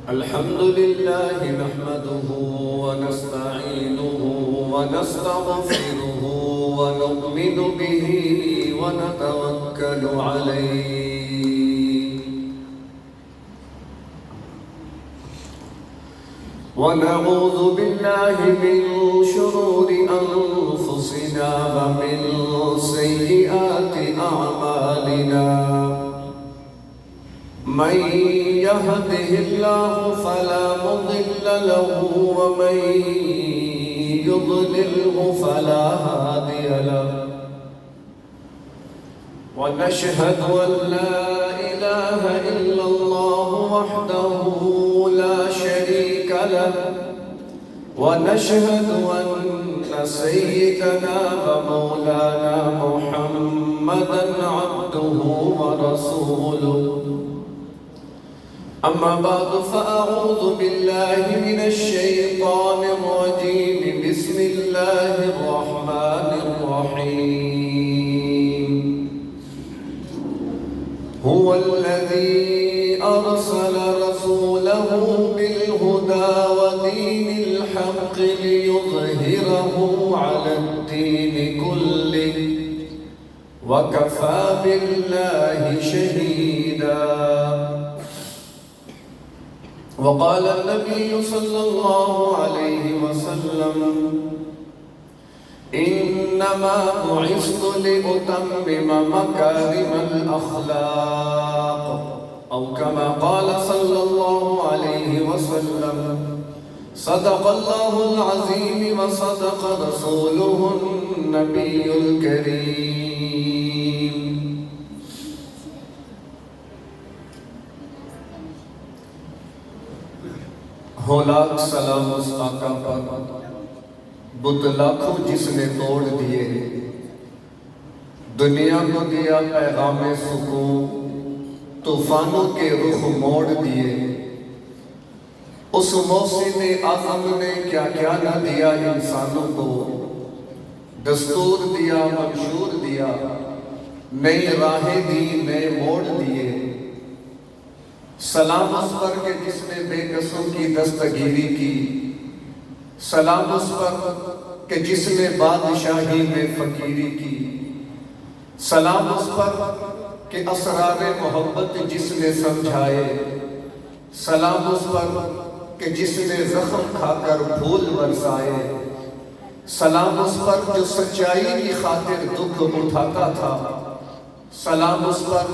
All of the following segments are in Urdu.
الحمد لله نحمده ونستعينه ونستغفره ونؤمن به ونتوكل عليه ونعوذ بالله من شرور أنفسنا ومن سيئات أعمالنا من يهده الله فلا مضل له ومن يضلله فلا هادي له ونشهد أن لا إله إلا الله وحده لا شريك له ونشهد أن سيدنا ومولانا محمدا عبده ورسوله أما بعد فأعوذ بالله من الشيطان الرجيم بسم الله الرحمن الرحيم هو الذي أرسل رسوله بالهدى ودين الحق ليظهره على الدين كله وكفى بالله شهيدا وقال النبي صلى الله عليه وسلم إنما بعثت لأتمم مكارم الأخلاق أو كما قال صلى الله عليه وسلم صدق الله العظيم وصدق رسوله النبي الكريم ہو لاکھ سلام اس آقا پر بت لاکھوں جس نے توڑ دیے دنیا کو دیا پیغام سکون طوفانوں کے رخ موڑ دیے اس موسم اعظم نے کیا کیا نہ دیا انسانوں کو دستور دیا منشور دیا نئی راہیں دی نئے موڑ دیے سلام اس پر کہ جس نے بے کسوں کی دستگیری کی سلام اس پر کہ جس نے بادشاہی میں فقیری کی سلام اس پر کہ اسرار محبت جس نے سمجھائے سلام اس پر کہ جس نے زخم کھا کر پھول برسائے سلام اس پر جو سچائی کی خاطر دکھ اٹھاتا تھا سلام اس پر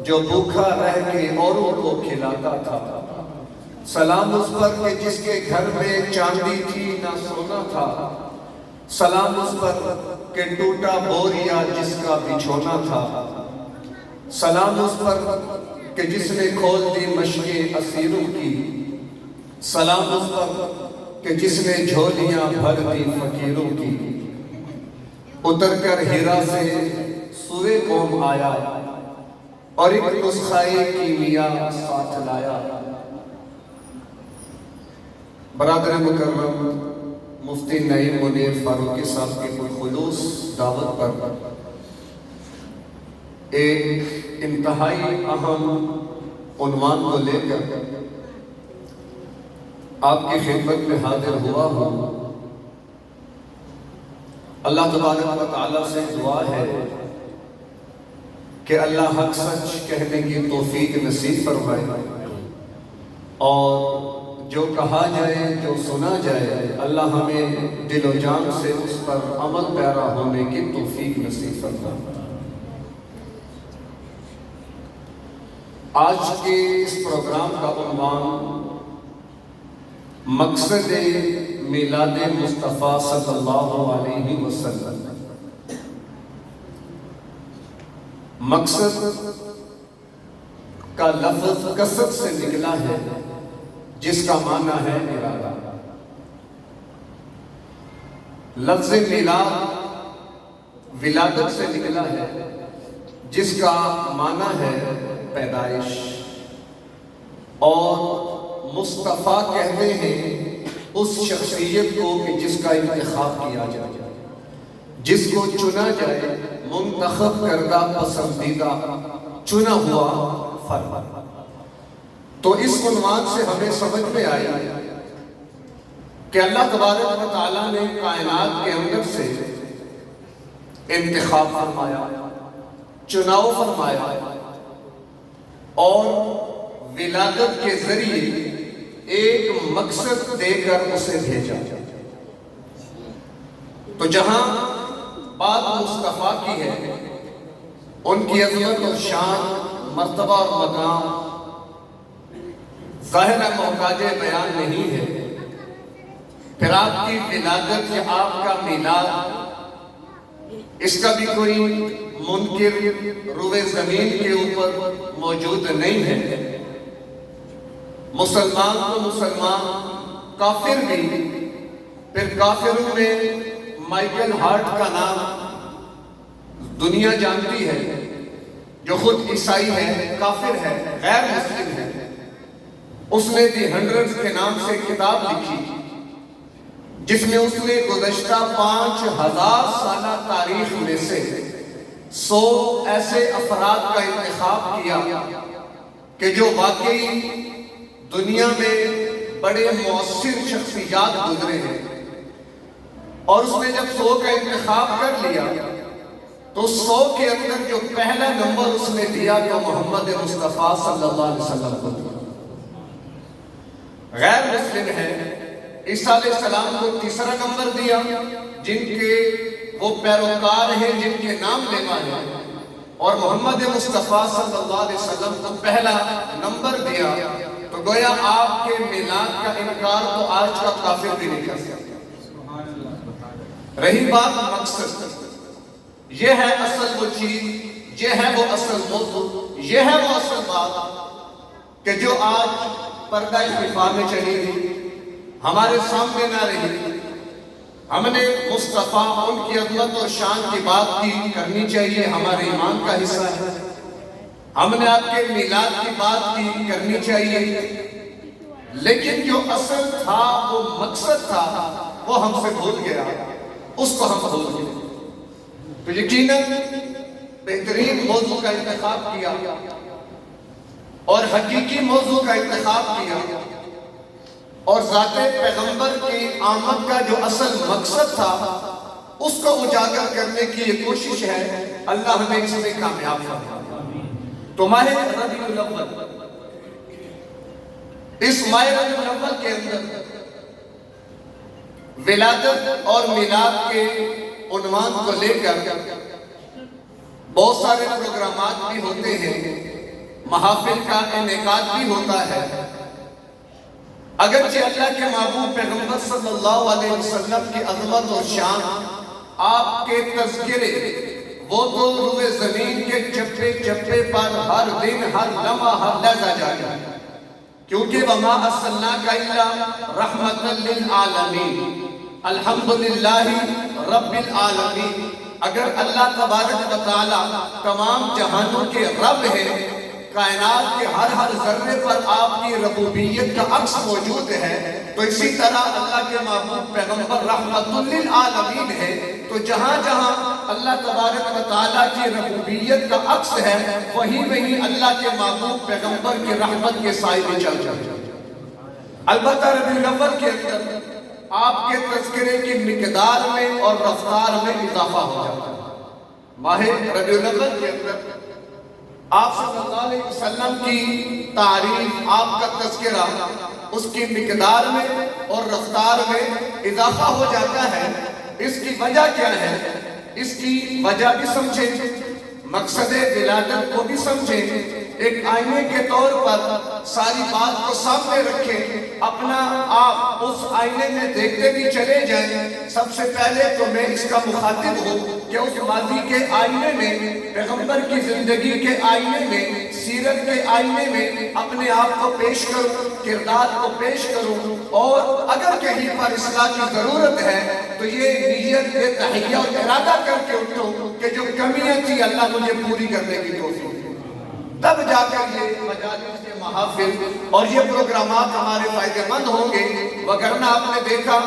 جو بھوکا رہ کے اوروں کو کھلاتا تھا سلام اس پر کہ جس کے گھر میں چاندی تھی نہ سونا تھا سلام اس پر کہ ٹوٹا بوریا جس کا بچھونا تھا سلام اس پر کہ جس نے کھول دی مشقیں اسیروں کی سلام اس پر کہ جس نے جھولیاں بھر دی فقیروں کی اتر کر ہیرا سے سوئے قوم آیا اور ایک نسخہ کیمیا ساتھ لایا برادر مکرم مفتی نعیم منیر فاروقی صاحب کی خلوص دعوت پر ایک انتہائی اہم عنوان کو لے کر آپ کی خدمت میں حاضر ہوا ہوں اللہ تبارک و تعالیٰ سے دعا ہے کہ اللہ حق سچ کہنے کی توفیق نصیب فرمائے اور جو کہا جائے جو سنا جائے اللہ ہمیں دل و جان سے اس پر عمل پیرا ہونے کی توفیق نصیب فرمائے آج کے اس پروگرام کا عنوان مقصد میلاد مصطفیٰ صلی اللہ علیہ وسلم مقصد کا لفظ قصد سے نکلا ہے جس کا معنی ہے ارادہ لفظ میلاد ولادت سے نکلا ہے جس کا معنی ہے پیدائش اور مصطفیٰ کہتے ہیں اس شخصیت کو کہ جس کا انتخاب کیا جائے جس کو چنا جائے منتخب کردہ پسندیدہ چنا ہوا فرد. تو اس عنوان سے ہمیں سمجھ میں آیا کہ اللہ تبارک و تعالیٰ نے کائنات کے اندر سے انتخاب فرمایا، چناؤ فرمایا اور ولادت کے ذریعے ایک مقصد دے کر اسے بھیجا۔ تو جہاں بات مصطفیٰ کی ہے، ان کی عظمت اور شان، مرتبہ اور مقام ظاہر محتاج بیان نہیں ہے، پھر آپ کی ولادت یا آپ کا میلاد اس کا بھی کوئی منکر روئے زمین کے اوپر موجود نہیں ہے۔ مسلمان تو مسلمان، کافر بھی، پھر کافروں میں مائیکل ہارٹ کا نام دنیا جانتی ہے، جو خود عیسائی ہے، کافر ہے، غیر مسلم ہے۔ اس نے دی ہنڈرڈز کے نام سے کتاب لکھی، جس میں اس نے گزشتہ 5000 سالہ تاریخ میں سے 100 ایسے افراد کا انتخاب کیا کہ جو واقعی دنیا میں بڑے مؤثر شخصیات گزرے ہیں، اور اس نے جب 100 کا انتخاب کر لیا تو 100 کے اندر جو پہلا نمبر اس نے دیا تو محمد مصطفیٰ صلی اللہ علیہ وسلم کو دیا۔ غیر مسلم ہے، عیسیٰ علیہ السلام کو تیسرا نمبر دیا، جن کے وہ پیروکار ہیں، جن کے نام لیوا ہے، اور محمد مصطفیٰ صلی اللہ علیہ وسلم کو پہلا نمبر دیا۔ تو گویا آپ کے میلاد کا انکار تو آج کا کافر بھی نہیں کر سکتا۔ رہی بات مقصد، یہ ہے اصل وہ چیز، یہ ہے وہ اصل موضوع، یہ ہے وہ اصل بات کہ جو آج پردہ اختفاء میں چلی گئی، ہمارے سامنے نہ رہی۔ ہم نے مصطفیٰ، ان کی عظمت اور شان کی بات کی کرنی چاہیے، ہمارے ایمان کا حصہ ہے۔ ہم نے آپ کے میلاد کی بات کی کرنی چاہیے، لیکن جو اصل تھا، وہ مقصد تھا، وہ ہم سے بھول گیا، اس کو ہم بھول گئے۔ تو یقیناً بہترین موضوع کا انتخاب کیا اور حقیقی موضوع کا انتخاب کیا، اور ذات پیغمبر کی آمد کا جو اصل مقصد تھا اس کو اجاگر کرنے کی یہ کوشش ہے۔ اللہ ہمیں اس میں کامیاب فرمائے۔ تو ماہ ربیع الاول، اس ماہ ربیع الاول کے اندر ولادت اور میلاد کے عنوان کو لے کر بہت سارے پروگرامات بھی ہوتے ہیں، محافل کا انعقاد بھی ہوتا ہے۔ اگرچہ اللہ کے محبوب پیغمبر صلی اللہ علیہ وسلم کی عظمت اور شان، آپ کے تذکرے، وہ تو روئے زمین کے چپے چپے پر ہر دن، ہر لمحہ، ہر لحظہ جاری ہے، کیونکہ وَمَا أَرْسَلْنَاكَ إِلَّا رَحْمَةً لِلْعَالَمِينَ، الحمدللہ رب العالمین۔ اگر اللہ تبارک و تعالی تمام جہانوں کے رب ہے، کائنات کے ہر ذرے پر آپ کی ربوبیت کا عکس موجود ہے، تو اسی طرح اللہ کے محبوب پیغمبر رحمت للعالمین ہے، تو جہاں جہاں اللہ تبارک و تعالیٰ کی ربوبیت کا عکس ہے، وہیں اللہ کے محبوب پیغمبر کی رحمت کے سائے میں چل جائے۔ البتہ ربیع الاول کے اندر آپ کے تذکرے کی مقدار میں اور رفتار میں اضافہ ہو جاتا ہے۔ ماہ ربیع الاول کے اندر آپ صلی اللہ علیہ وسلم کی تعریف، آپ کا تذکرہ، اس کی مقدار میں اور رفتار میں اضافہ ہو جاتا ہے۔ اس کی وجہ کیا ہے؟ اس کی وجہ بھی سمجھیں، مقصد ولادت کو بھی سمجھیں، ایک آئینے کے طور پر ساری بات کو سامنے رکھیں، اپنا آپ اس آئینے میں دیکھتے بھی چلے جائیں۔ سب سے پہلے تو میں اس کا مخاطب ہوں کہ اس ماضی کے آئینے میں، پیغمبر کی زندگی کے آئینے میں، سیرت کے آئینے میں اپنے آپ کو پیش کروں، کردار کو پیش کروں، اور اگر کہیں پر اصلاح کی ضرورت ہے تو یہ نیت، یہ تحیہ اور ارادہ کر کے اٹھوں کہ جو کمیاں تھی اللہ مجھے پوری کرنے کی توفیق دے۔ تب جا کر یہ مجالس، یہ محافل اور یہ پروگرامات ہمارے فائدہ مند ہوں گے۔ وگرنہ آپ نے دیکھا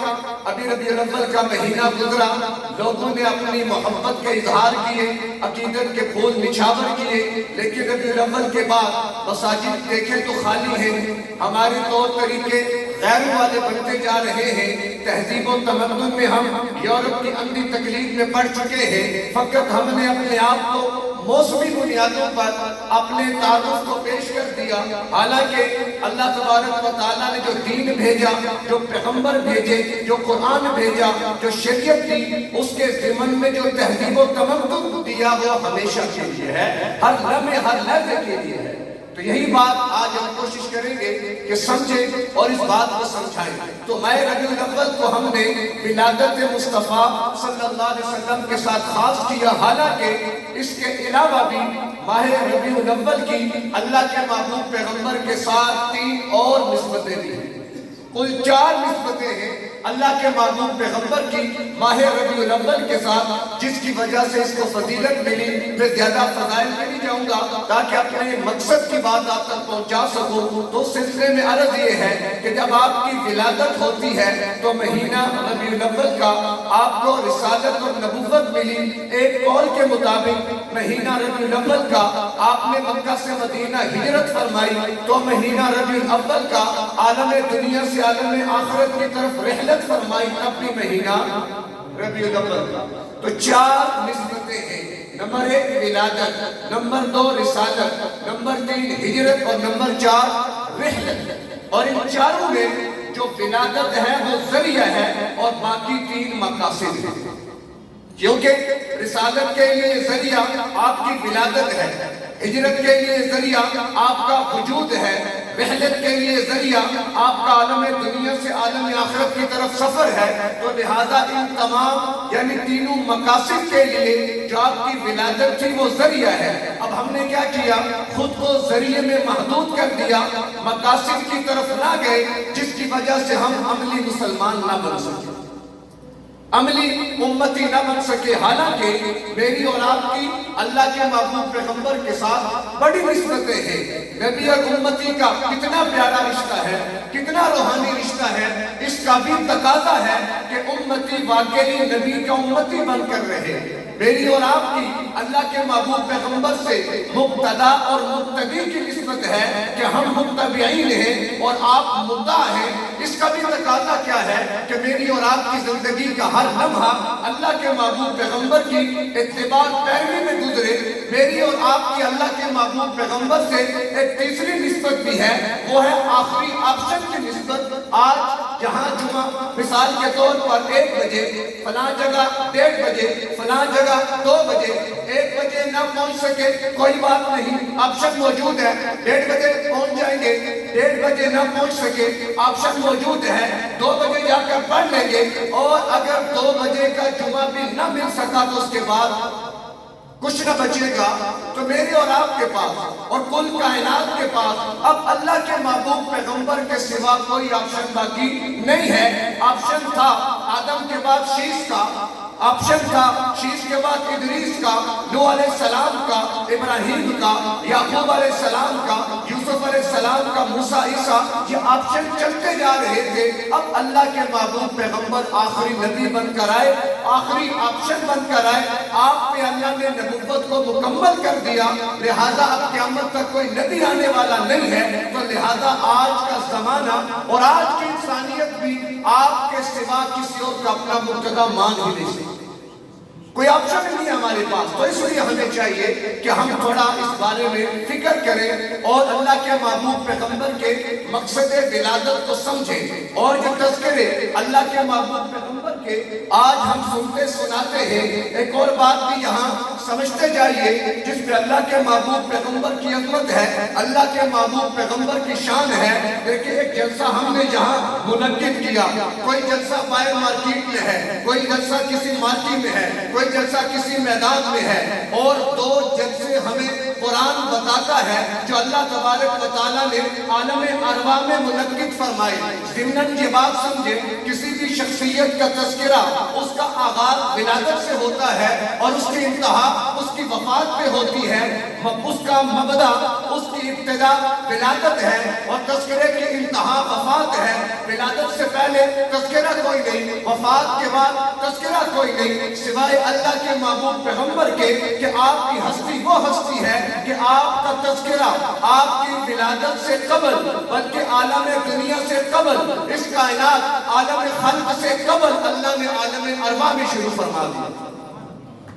ابھی ربیع الاول کا مہینہ گزرا، لوگوں نے اپنی محبت کے اظہار کیے، عقیدت کے پھول نچھاور کیے، لیکن ربیع الاول کے بعد مساجد دیکھیں تو خالی ہیں، ہمارے طور طریقے غیر والے بنتے جا رہے ہیں، تہذیب و تمدن میں ہم یورپ کی اندھی تقلید میں پڑ چکے ہیں، فقط ہم نے اپنے آپ کو موسمی بنیادوں پر اپنے تعارف کو پیش کر دیا، حالانکہ اللہ تبارک و تعالیٰ نے جو دین بھیجا، جو پیغمبر بھیجے، جو قرآن بھیجا، جو شریعت دی، اس کے ضمن میں جو تہذیب و تمدن دیا وہ ہمیشہ کے لیے ہے، ہر لمحے ہر لحظے کے لیے ہے۔ تو یہی بات آج ہم کوشش کریں گے کہ سمجھیں اور اس بات کو سمجھائیں۔ تو ماہ ربیع الاول کو ہم نے ولادت مصطفیٰ صلی اللہ علیہ وسلم کے ساتھ خاص کیا، حالانکہ اس کے علاوہ بھی ماہ ربیع الاول کی اللہ کے محبوب پیغمبر کے ساتھ 3 اور نسبتیں بھی ہیں، کل 4 نسبتیں ہیں اللہ کے محبوب پیغمبر کی ماہ ربیع الاول کے ساتھ، جس کی وجہ سے اس کو فضیلت ملی۔ میں زیادہ فضائل میں نہیں جاؤں گا تاکہ اپنے مقصد کی بات آپ تک پہنچا سکوں۔ تو سلسلے میں عرض یہ ہے کہ جب آپ کی ولادت ہوتی ہے تو مہینہ ربیع الاول کا آپ کو رسالت اور نبوت ملی۔ ایک قول کے مطابق مہینہ ربیع الاول کا آپ نے مکہ سے مدینہ ہجرت فرمائی، تو مہینہ ربیع الاول کا عالم دنیا سے عالم آخرت کی طرف رحلت فرمائی، اپنی مہینہ ربیع الاول کا۔ تو 4 نسبتیں ہیں، نمبر 1 ولادت، نمبر 2 رسالت، نمبر 3 ہجرت اور نمبر 4 رحلت۔ اور ان چاروں میں جو ولادت ہے وہ ذریعہ ہے اور باقی 3 مقاصد ہیں، کیونکہ رسالت کے لیے ذریعہ آپ کی ولادت ہے، ہجرت کے لیے ذریعہ آپ کا وجود ہے، رحلت کے لیے ذریعہ آپ کا عالم دنیا سے عالم آخرت کی طرف سفر ہے۔ تو لہٰذا ان تمام یعنی تینوں مقاصد کے لیے جو آپ کی ولادت تھی وہ ذریعہ ہے۔ اب ہم نے کیا کیا؟ خود کو ذریعے میں محدود کر دیا، مقاصد کی طرف نہ گئے، جس کی وجہ سے ہم عملی مسلمان نہ بن سکے، عملی امتی نہ بن سکے۔ حالانکہ میری اور آپ کی اللہ کے محبوب پیغمبر کے ساتھ بڑی نسبتیں ہیں۔ نبی اور امتی کا کتنا پیارا رشتہ ہے، کتنا روحانی رشتہ ہے، اس کا بھی تقاضا ہے کہ امتی واقعی نبی کا امتی بن کر رہے۔ میری اور آپ کی اللہ کے محبوب پیغمبر سے مقتدا اور مقتدی کی نسبت ہے کہ ہم متبعین ہیں اور آپ متبع ہیں۔ اس کا بھی تقاضا کیا ہے کہ میری اور آپ کی زندگی کا ہر لمحہ اللہ کے محبوب پیغمبر کی اتباع پیروی میں گزرے۔ میری اور آپ کی اللہ کے محبوب پیغمبر سے ایک تیسری نسبت بھی ہے، وہ ہے آخری آپشن کی نسبت۔ آج جہاں جمعہ مثال کے طور پر 1 بجے فلاں جگہ، 1:30 بجے فلاں جگہ، 2 بجے 1 بجے نہ پہنچ سکے کوئی بات نہیں، آپشن موجود ہے، 1:30 بجے پہنچ جائیں گے، 1:30 بجے نہ پہنچ سکے آپشن موجود ہے، 2 بجے جا کر پڑھ لیں گے، اور اگر 2 بجے کا جمعہ بھی نہ مل سکا تو اس کے بعد کچھ نہ بچے گا۔ تو میرے اور آپ کے پاس اور کل کائنات کے پاس اب اللہ کے محبوب پیغمبر کے سوا کوئی آپشن باقی نہیں ہے۔ آپشن تھا آدم کے بعد شیش کا، آپشن تھا شیش کے بعد ادریس کا، نوح علیہ السلام کا، ابراہیم کا، یعقوب علیہ السلام کا، یوسف علیہ السلام کا، موسیٰ عیسیٰ، یہ آپشن چلتے جا رہے تھے۔ اب اللہ کے محبوب پیغمبر آخری نبی بن کر آئے، آخری آپشن بن کر آئے، آپ پہ اللہ نے نبوت کو مکمل کر دیا، لہٰذا اب قیامت تک کوئی نبی آنے والا نہیں ہے۔ تو لہٰذا آج کا زمانہ اور آج کی انسانیت بھی آپ کے سوا کسی اور کا اپنا مقتدا مان ہی نہیں سکتی، کوئی آپشن نہیں ہے ہمارے پاس۔ تو اس لیے ہمیں چاہیے کہ ہم تھوڑا اس بارے میں فکر کریں اور اللہ کے محبوب پیغمبر کے مقصد ولادت کو سمجھیں، اور جو تذکرے اللہ کے محبوب پیغمبر کے آج ہم سنتے سناتے ہیں، ایک اور بات بھی یہاں سمجھتے جائیے جس پہ اللہ کے محبوب پیغمبر کی عظمت ہے، اللہ کے محبوب پیغمبر کی شان ہے۔ دیکھیں ایک جلسہ ہم نے جہاں منعقد کیا، کوئی جلسہ باہر مارکیٹ میں ہے، کوئی جلسہ کسی مارکی میں ہے، کوئی جلسہ کسی میدان میں ہے، اور 2 جلسے ہمیں قرآن بتاتا ہے جو اللہ تبارک و تعالیٰ نے عالم ارواح میں منعقد فرمائی۔ ضمناً یہ بات سمجھے، کسی بھی شخصیت کا تذکرہ اس کا آغاز ولادت سے ہوتا ہے اور اس کی انتہا اس کی وفات پہ ہوتی ہے، اس کا مبدا، اس کی ابتدا ولادت ہے اور تذکرے کی انتہا وفات ہے۔ ولادت سے پہلے پہلے تذکرہ کوئی نہیں، وفات کے بعد تذکرہ کوئی نہیں، سوائے اللہ کے محبوب پیغمبر کے کہ آپ کی ہستی وہ ہستی ہے کہ آپ کا تذکرہ آپ کی ولادت سے قبل بلکہ عالم دنیا سے قبل، اس کائنات عالم خلق سے قبل اللہ نے عالم ارواح میں شروع فرما دیا۔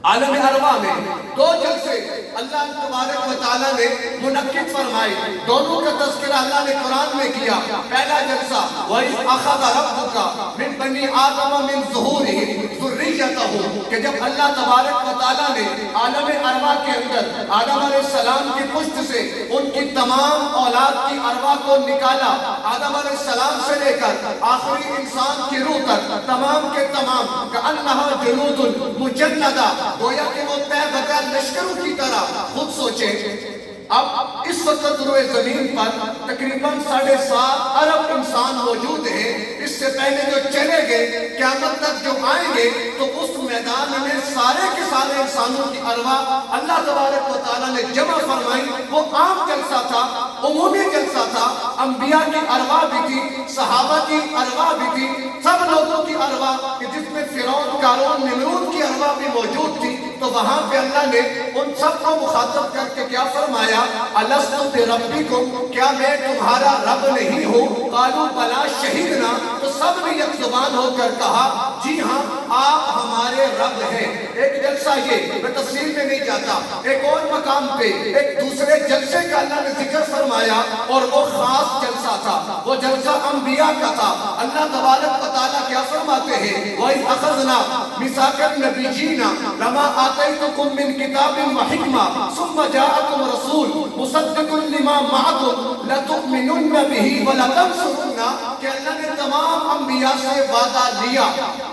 عالم ارواح میں دو جلسے اللہ تبارک و تعالیٰ نے منعقد فرمائے، دونوں کا تذکرہ اللہ نے قرآن میں کیا۔ پہلا جلسہ وَإِذْ أَخَذَ رَبُّكَ مِنْ بَنِي آدَمَ مِنْ ظُهُورِهِمْ ذُرِّيَّتَهُمْ کہ جب اللہ تبارک و تعالیٰ نے عالم ارواح کے اندر آدم علیہ السلام کی پشت سے ان کی تمام اولاد کی ارواح کو نکالا، آدم علیہ السلام سے لے کر آخری انسان کی روح تک تمام کے تمام كَأَنَّهَا جُلُودٌ مُجَنَّدَةٌ گویا کہ وہ طے بغیر لشکروں کی طرح۔ خود سوچیں اب اس وقت روئے زمین پر تقریباً 7.5 ارب انسان موجود ہیں، اس سے پہلے جو چلے گئے قیامت تک جو آئیں گے، تو اس میدان میں سارے کے سارے انسانوں کی ارواح اللہ تبارک و تعالیٰ نے جمع فرمائی۔ وہ عام جلسہ تھا، عمومی جلسہ تھا، انبیاء کی ارواح بھی تھی، صحابہ کی ارواح بھی تھی، سب لوگوں کی ارواح کہ جس میں فرعون، قارون، نمرود کی ارواح بھی موجود تھی۔ تو وہاں پہ اللہ نے ان سب کو مخاطب کر کے کیا فرمایا؟ الستُ بربکم کیا میں تمہارا رب نہیں ہوں؟ قالوا بلا شہدنا تو سب نے یک زبان ہو کر کہا جی ہاں آپ ہمارے رب ہیں۔ ایک جلسہ یہ میں تفصیل میں نہیں جاتا، ایک اور مقام پہ ایک دوسرے جلسے کا اللہ نے ذکر فرمایا اور وہ خاص جلسہ تھا، وہ جلسہ انبیاء کا تھا۔ اللہ تبارک و تعالیٰ کیا فرماتے ہیں؟ وَإِذْ أَخَذْنَا مِيثَاقَ النَّبِيِّينَ لَمَا آتَيْتُكُم مِّن كِتَابٍ وَحِكْمَةٍ ثُمَّ جَاءَكُمْ رَسُولٌ مُصَدِّقٌ لِّمَا مَعَكُمْ لَتُؤْمِنُنَّ بِهِ وَلَتَنصُرُنَّهُ کہ اللہ نے تمام انبیاء سے وعدہ لیا،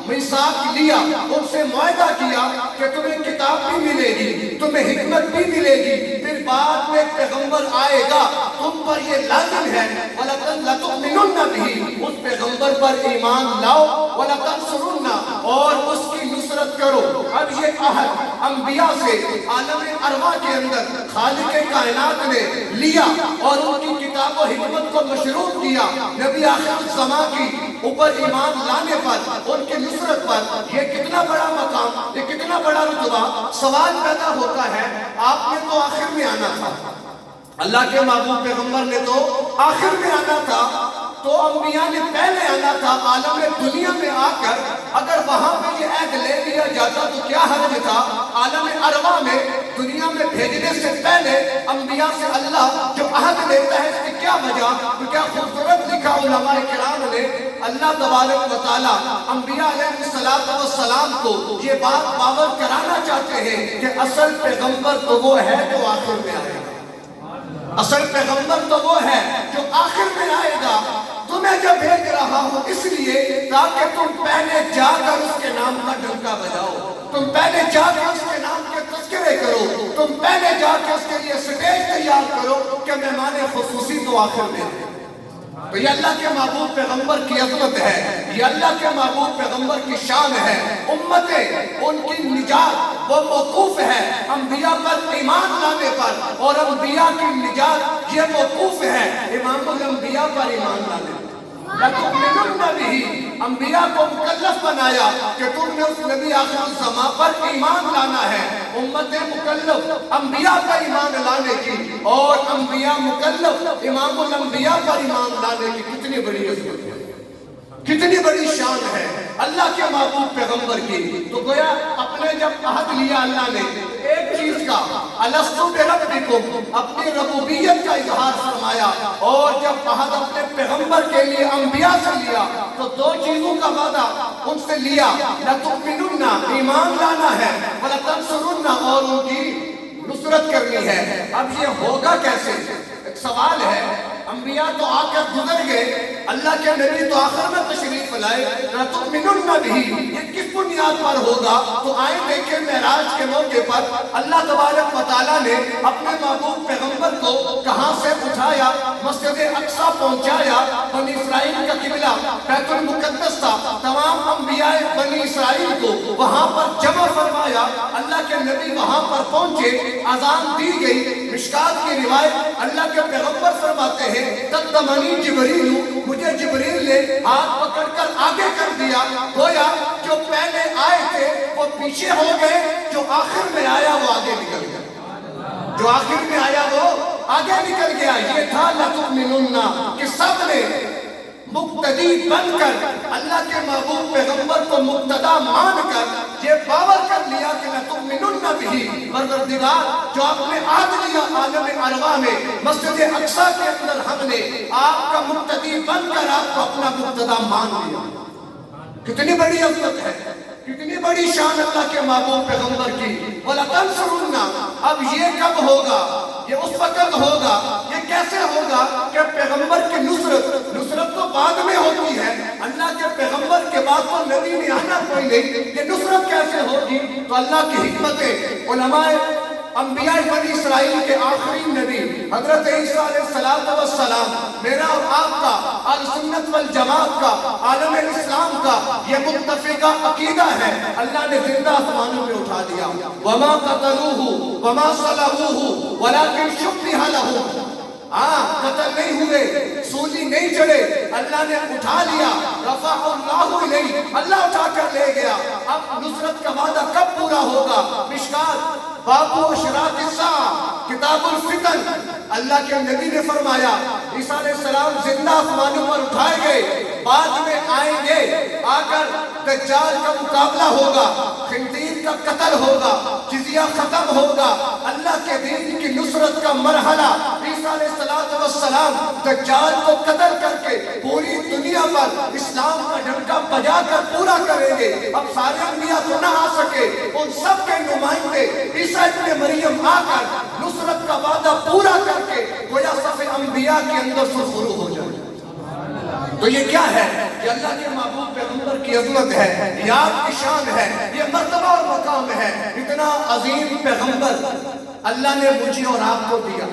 میثاق لیا، ان سے معاہدہ کیا کہ تمہیں کتاب بھی ملے گی، تمہیں حکمت بھی ملے گی، پھر بعد میں پیغمبر آئے گا، تم پر یہ لازم ہے وَلَتُؤْمِنُنَّ بِهِ اس پیغمبر پر ایمان لاؤ، وَلَتَنصُرُنَّهُ اور اس کی نصرت کرو۔ اب یہ عہد انبیاء سے عالم ارواح کے اندر خالق کائنات نے لیا اور ان کی کتاب و حکمت کو مشروط کیا، نبی آخر الزمان کی اوپر ایمان لانے پر، ان کی نصرت پر۔ یہ کتنا بڑا مقام، یہ کتنا بڑا رتبہ۔ سوال پیدا ہوتا ہے آپ نے تو آخر میں آنا تھا، اللہ کے محبوب پیغمبر نے تو آخر میں آنا تھا، تو انبیاء نے پہلے آنا تھا عالم دنیا میں آ کر۔ اگر وہاں پہ یہ عہد لے لیا جاتا تو کیا حرج تھا؟ عالم ارواح میں دنیا میں بھیجنے سے پہلے انبیاء سے اللہ جو عہد لیتا ہے، اس کی کیا وجہ؟ تو کیا خوبصورت لکھا علماء کرام نے، اللہ تبارک و تعالیٰ انبیاء علیہ السلام کو یہ بات باور کرانا چاہتے ہیں کہ اصل پیغمبر تو وہ ہے جو آخر میں آئے گا، اصل پیغمبر تو وہ ہے جو آخر میں آئے گا۔ تمہیں جب بھیج رہا ہوں اس لیے تاکہ تم پہلے جا کر اس کے نام کا ڈنکا بجاؤ، تم پہلے جا کے اس کے نام کے تذکرے کرو، تم پہلے جا کے اس کے لیے سٹیج تیار کرو کہ مہمان خصوصی تو آخر میں ہے۔ تو یہ اللہ کے محبوب پیغمبر کی عظمت ہے، یہ اللہ کے محبوب پیغمبر کی شان ہے۔ امتیں ان کی نجات وہ موقوف ہے انبیاء پر ایمان لانے پر، اور انبیاء کی نجات یہ موقوف ہے امام الانبیاء پر ایمان لانے پر۔ لَتُؤْمِنُنَّ بِهِ انبیاء کو مکلف بنایا کہ تم نے اس نبی آخر الزمان پر ایمان لانا ہے۔ امت مکلف انبیاء پر ایمان لانے کی، اور انبیاء مکلف امام الانبیاء پر ایمان لانے کی۔ کتنی بڑی عظمت ہے، کتنی بڑی شان ہے اللہ کے محبوب پیغمبر کی۔ تو گویا اپنے جب عہد لیا اللہ نے ایک چیز کا، الستُ بربکم اپنی ربوبیت کا اظہار فرمایا، اور جب عہد اپنے پیغمبر کے لیے انبیاء سے لیا تو دو چیزوں کا وعدہ ان سے لیا، لَتُؤْمِنُنَّ ایمان لانا ہے، وَلَتَنصُرُنَّ اور ان کی نصرت کرنی ہے۔ اب یہ ہوگا کیسے؟ ایک سوال ہے، انبیاء تو آ کر گزر گئے، اللہ کے نبی تو آخر میں تشریف لائے، لَتُؤْمِنُنَّ بِهِ یہ کس بنیاد پر ہوگا؟ تو آئیں دیکھیں معراج کے موقع پر اللہ تبارک و تعالیٰ نے اپنے محبوب پیغمبر کو کہاں سے اٹھایا، مسجد اقصیٰ پہنچایا، بنی اسرائیل کا قبلہ بیت المقدس تھا، تمام انبیاء انبیاء بنی اسرائیل کو وہاں پر جمع فرمایا، اللہ کے نبی وہاں پر پہنچے، اذان دی گئی۔ مشکات کی روایت اللہ کے پیغمبر فرماتے ہیں قدمنی جبریل، مجھے جبریل نے ہاتھ پکڑ کر آگے کر دیا، گویا جو پہلے آئے تھے وہ پیچھے ہو گئے، جو آخر میں آیا وہ آگے نکل گیا، جو آخر میں آیا وہ آگے نکل گیا۔ یہ تھا لَتُؤْمِنُنَّ کہ سب نے مقتدی بن کر اللہ کے محبوب پیغمبر کو مقتدا مان کر یہ باور کر لیا کہ لَتُؤْمِنُنَّ بِهِ، پروردگار جو آپ نے عہد لیا عالم ارواح میں مسجد اقصیٰ کے اندر، ہم نے آپ کا مقتدی بن کر آپ کو اپنا مقتدا مان لیا۔ کتنی بڑی عظمت ہے، کتنی بڑی شان اللہ کے محبوب پیغمبر کی۔ وَلَتَنْصُرُنَّ، اب یہ کب ہوگا؟ یہ اس وقت ہوگا، یہ کیسے ہوگا کہ پیغمبر کی نصرت تو بعد میں ہوتی ہے، اللہ کے پیغمبر کے بعد تو نبی نے آنا کوئی نہیں، یہ نصرت کیسے ہوگی؟ تو اللہ کی حکمتیں، علماء انبیاء بنی اسرائیل کے آخری نبی حضرت عیسیٰ علیہ السلام، میرا اور آپ کا اہل سنت والجماعت کا عالم اسلام کا یہ متفقہ عقیدہ ہے، اللہ نے زندہ آسمانوں میں اٹھا دیا۔ وَمَا قَتَلُوهُ وَمَا صَلَبُوهُ وَلَكِنْ شُبِّهَ لَهُ، قتل نہیں ہوئے، سولی نہیں چڑھے، اللہ نے اٹھا لیا۔ رفع اللہ الیہ، اللہ اٹھا کر لے گیا۔ اب نصرت کا وعدہ کب پورا ہوگا؟ مشکات بابو اشراط الساعہ، کتاب الفتن، اللہ کے نبی نے فرمایا عیسیٰ علیہ السلام زندہ آسمانوں پر اٹھائے گئے، بعد میں آئیں گے، آ کر دجال کا مقابلہ ہوگا، خنزیر کا قتل ہوگا، جزیہ ختم ہوگا، اللہ کے دین کی نصرت کا مرحلہ عیسیٰ علیہ السلام دجال کو قتل کر کے پوری دنیا پر اسلام کا ڈنکا بجا کر پورا کریں گے۔ اب سارے انبیاء تو نہ آ سکے، ان سب کے نمائندے عیسیٰ ابن مریم آ کر نصرت کا وعدہ پورا کر کے گویا صف انبیاء کے اندر سرخرو ہو جائے۔ تو یہ کیا ہے؟ یہ اللہ کے محبوب پیغمبر کی عظمت ہے، یہ آپ کی شان ہے، یہ مرتبہ اور مقام ہے۔ اتنا عظیم پیغمبر اللہ نے مجھے اور آپ کو دیا،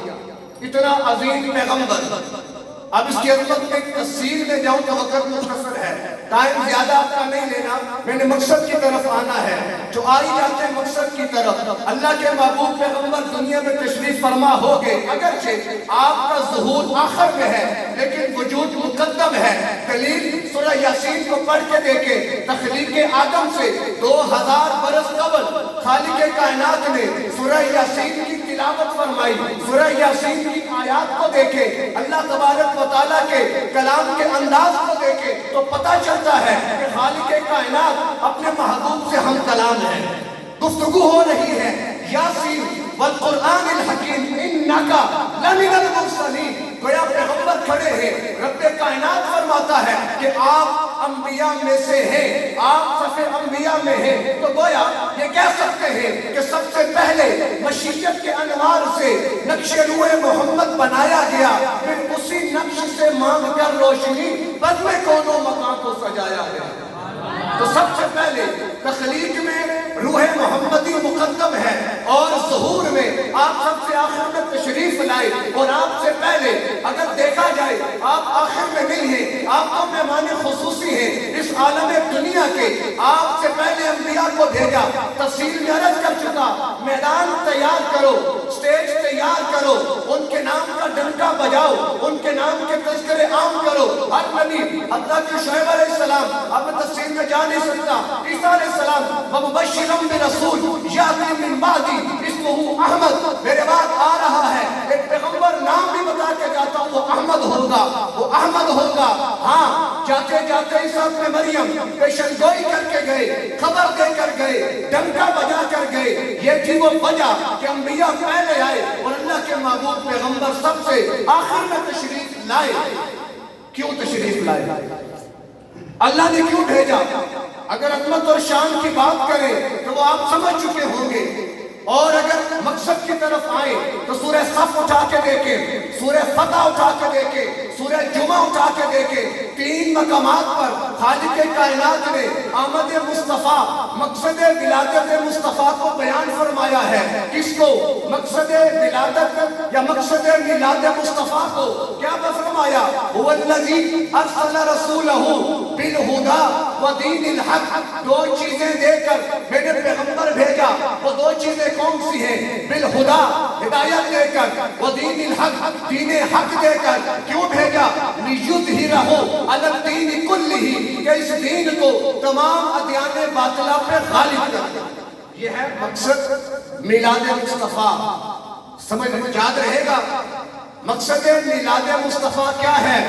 اتنا عظیم پیغمبر۔ اب اس کی عظمت میں تفصیل میں جاؤں تو وقت مختصر ہے، ٹائم زیادہ آپ کا نہیں لینا، میں نے مقصد کی طرف آنا ہے۔ جو آئی جاتے ہیں مقصد کی طرف، اللہ کے محبوب پیغمبر دنیا میں تشریف فرما ہو گئے، اگرچہ آپ کا ظہور آخر میں ہے لیکن وجود مقدم ہے۔ دلیل سورہ یاسین کو پڑھ کے دیکھیں، تخلیق آدم سے 2000 برس قبل خالق کائنات نے سورہ یاسین کی تلاوت فرمائی، سورہ یاسین کی آیات کو دیکھیں، اللہ تبارک و تعالیٰ کے کلام کے انداز کو دیکھیں تو پتہ چلتا ہے کہ خالق کائنات اپنے محبوب سے ہم کلام ہے، گفتگو ہو رہی ہے۔ یاسین والقرآن الحکیم انکا لمن المرسلین، گویا پیغمبر کھڑے ہیں، رب کائنات فرماتا ہے کہ آپ انبیاء میں سے ہیں، آپ صف انبیاء میں ہیں، تو گویا یہ کہہ سکتے ہیں کہ سب سے پہلے مشیت کے انوار سے نقش روح محمد بنایا گیا، پھر اسی نقش سے مانگ کر روشنی بزم کونوں مکان کو سجایا گیا۔ تو سب سے پہلے تخلیق میں روح محمدی مقدم ہے، اور ظہور میں آپ سب سے آخر میں تشریف لائے، اور آپ سے پہلے اگر دیکھا جائے آپ آخر میں نہیں ہیں، آپ تو مہمان خصوصی ہیں اس عالم دنیا کے۔ آپ سے پہلے انبیاء کو بھیجا، تفصیل میں عرض کر چکا، میدان تیار کرو، سٹیج تیار کرو، ان کے نام کا ڈنکا بجاؤ، ان کے نام کے تذکرے عام کرو۔ ہر نبی حتیٰ کہ شعیب علیہ السلام، اب میں تفصیل میں جا نہیں سکتا، عیسیٰ علیہ السلام وَمُبَشِّرًا بِرَسُولٍ یَأْتِي مِن بَعْدِی اسمہ احمد، میرے بعد آ رہا ہے ایک پیغمبر، نام بھی بتا کے جاتا ہوں، وہ احمد ہوگا، وہ احمد ہوگا۔ ہاں، جاتے جاتے عیسیٰ ابن مریم پیشن گوئی کر کے گئے، خبر دے کر گئے، ڈنکا بجا کر گئے۔ یہ تھی وہ وجہ کہ انبیاء پہلے آئے اور اللہ کے محبوب پیغمبر سب سے آخر میں تشریف لائے۔ کیوں تشریف لائے؟ اللہ نے کیوں بھیجا؟ اگر عظمت اور شان کی بات کریں تو وہ آپ سمجھ چکے ہوں گے، اور اگر مقصد کی طرف آئیں تو سورہ صف اٹھا کے دیکھیں، سورہ فتح اٹھا کے دیکھیں، سورہ جمعہ اٹھا کے دیکھیں، 3 مقامات پر خالق کائنات نے آمد مصطفیٰ، مقصد ولادت مصطفیٰ کو بیان فرمایا ہے۔ کس کو؟ مقصد ولادت یا مقصد میلاد مصطفیٰ کو کیا فرمایا؟ هو الذی ارسل رسولہ بالہدا و دین الحق، دو چیزیں دے کر میں نے پیغمبر بھیجا، وہ دو چیزیں کون سی ہیں؟ بالہدا، ہدایت دے کر، و دین الحق، دین حق دے کر۔ کیوں بھیجا؟ لیظہرہ علی الدین کلہ، کہ اس دین کو تمام ادیان باطلہ پہ غالب کرنا۔ یہ ہے مقصد میلاد مصطفیٰ۔ سمجھ یاد رہے گا مقصد میلاد مصطفیٰ کیا ہے؟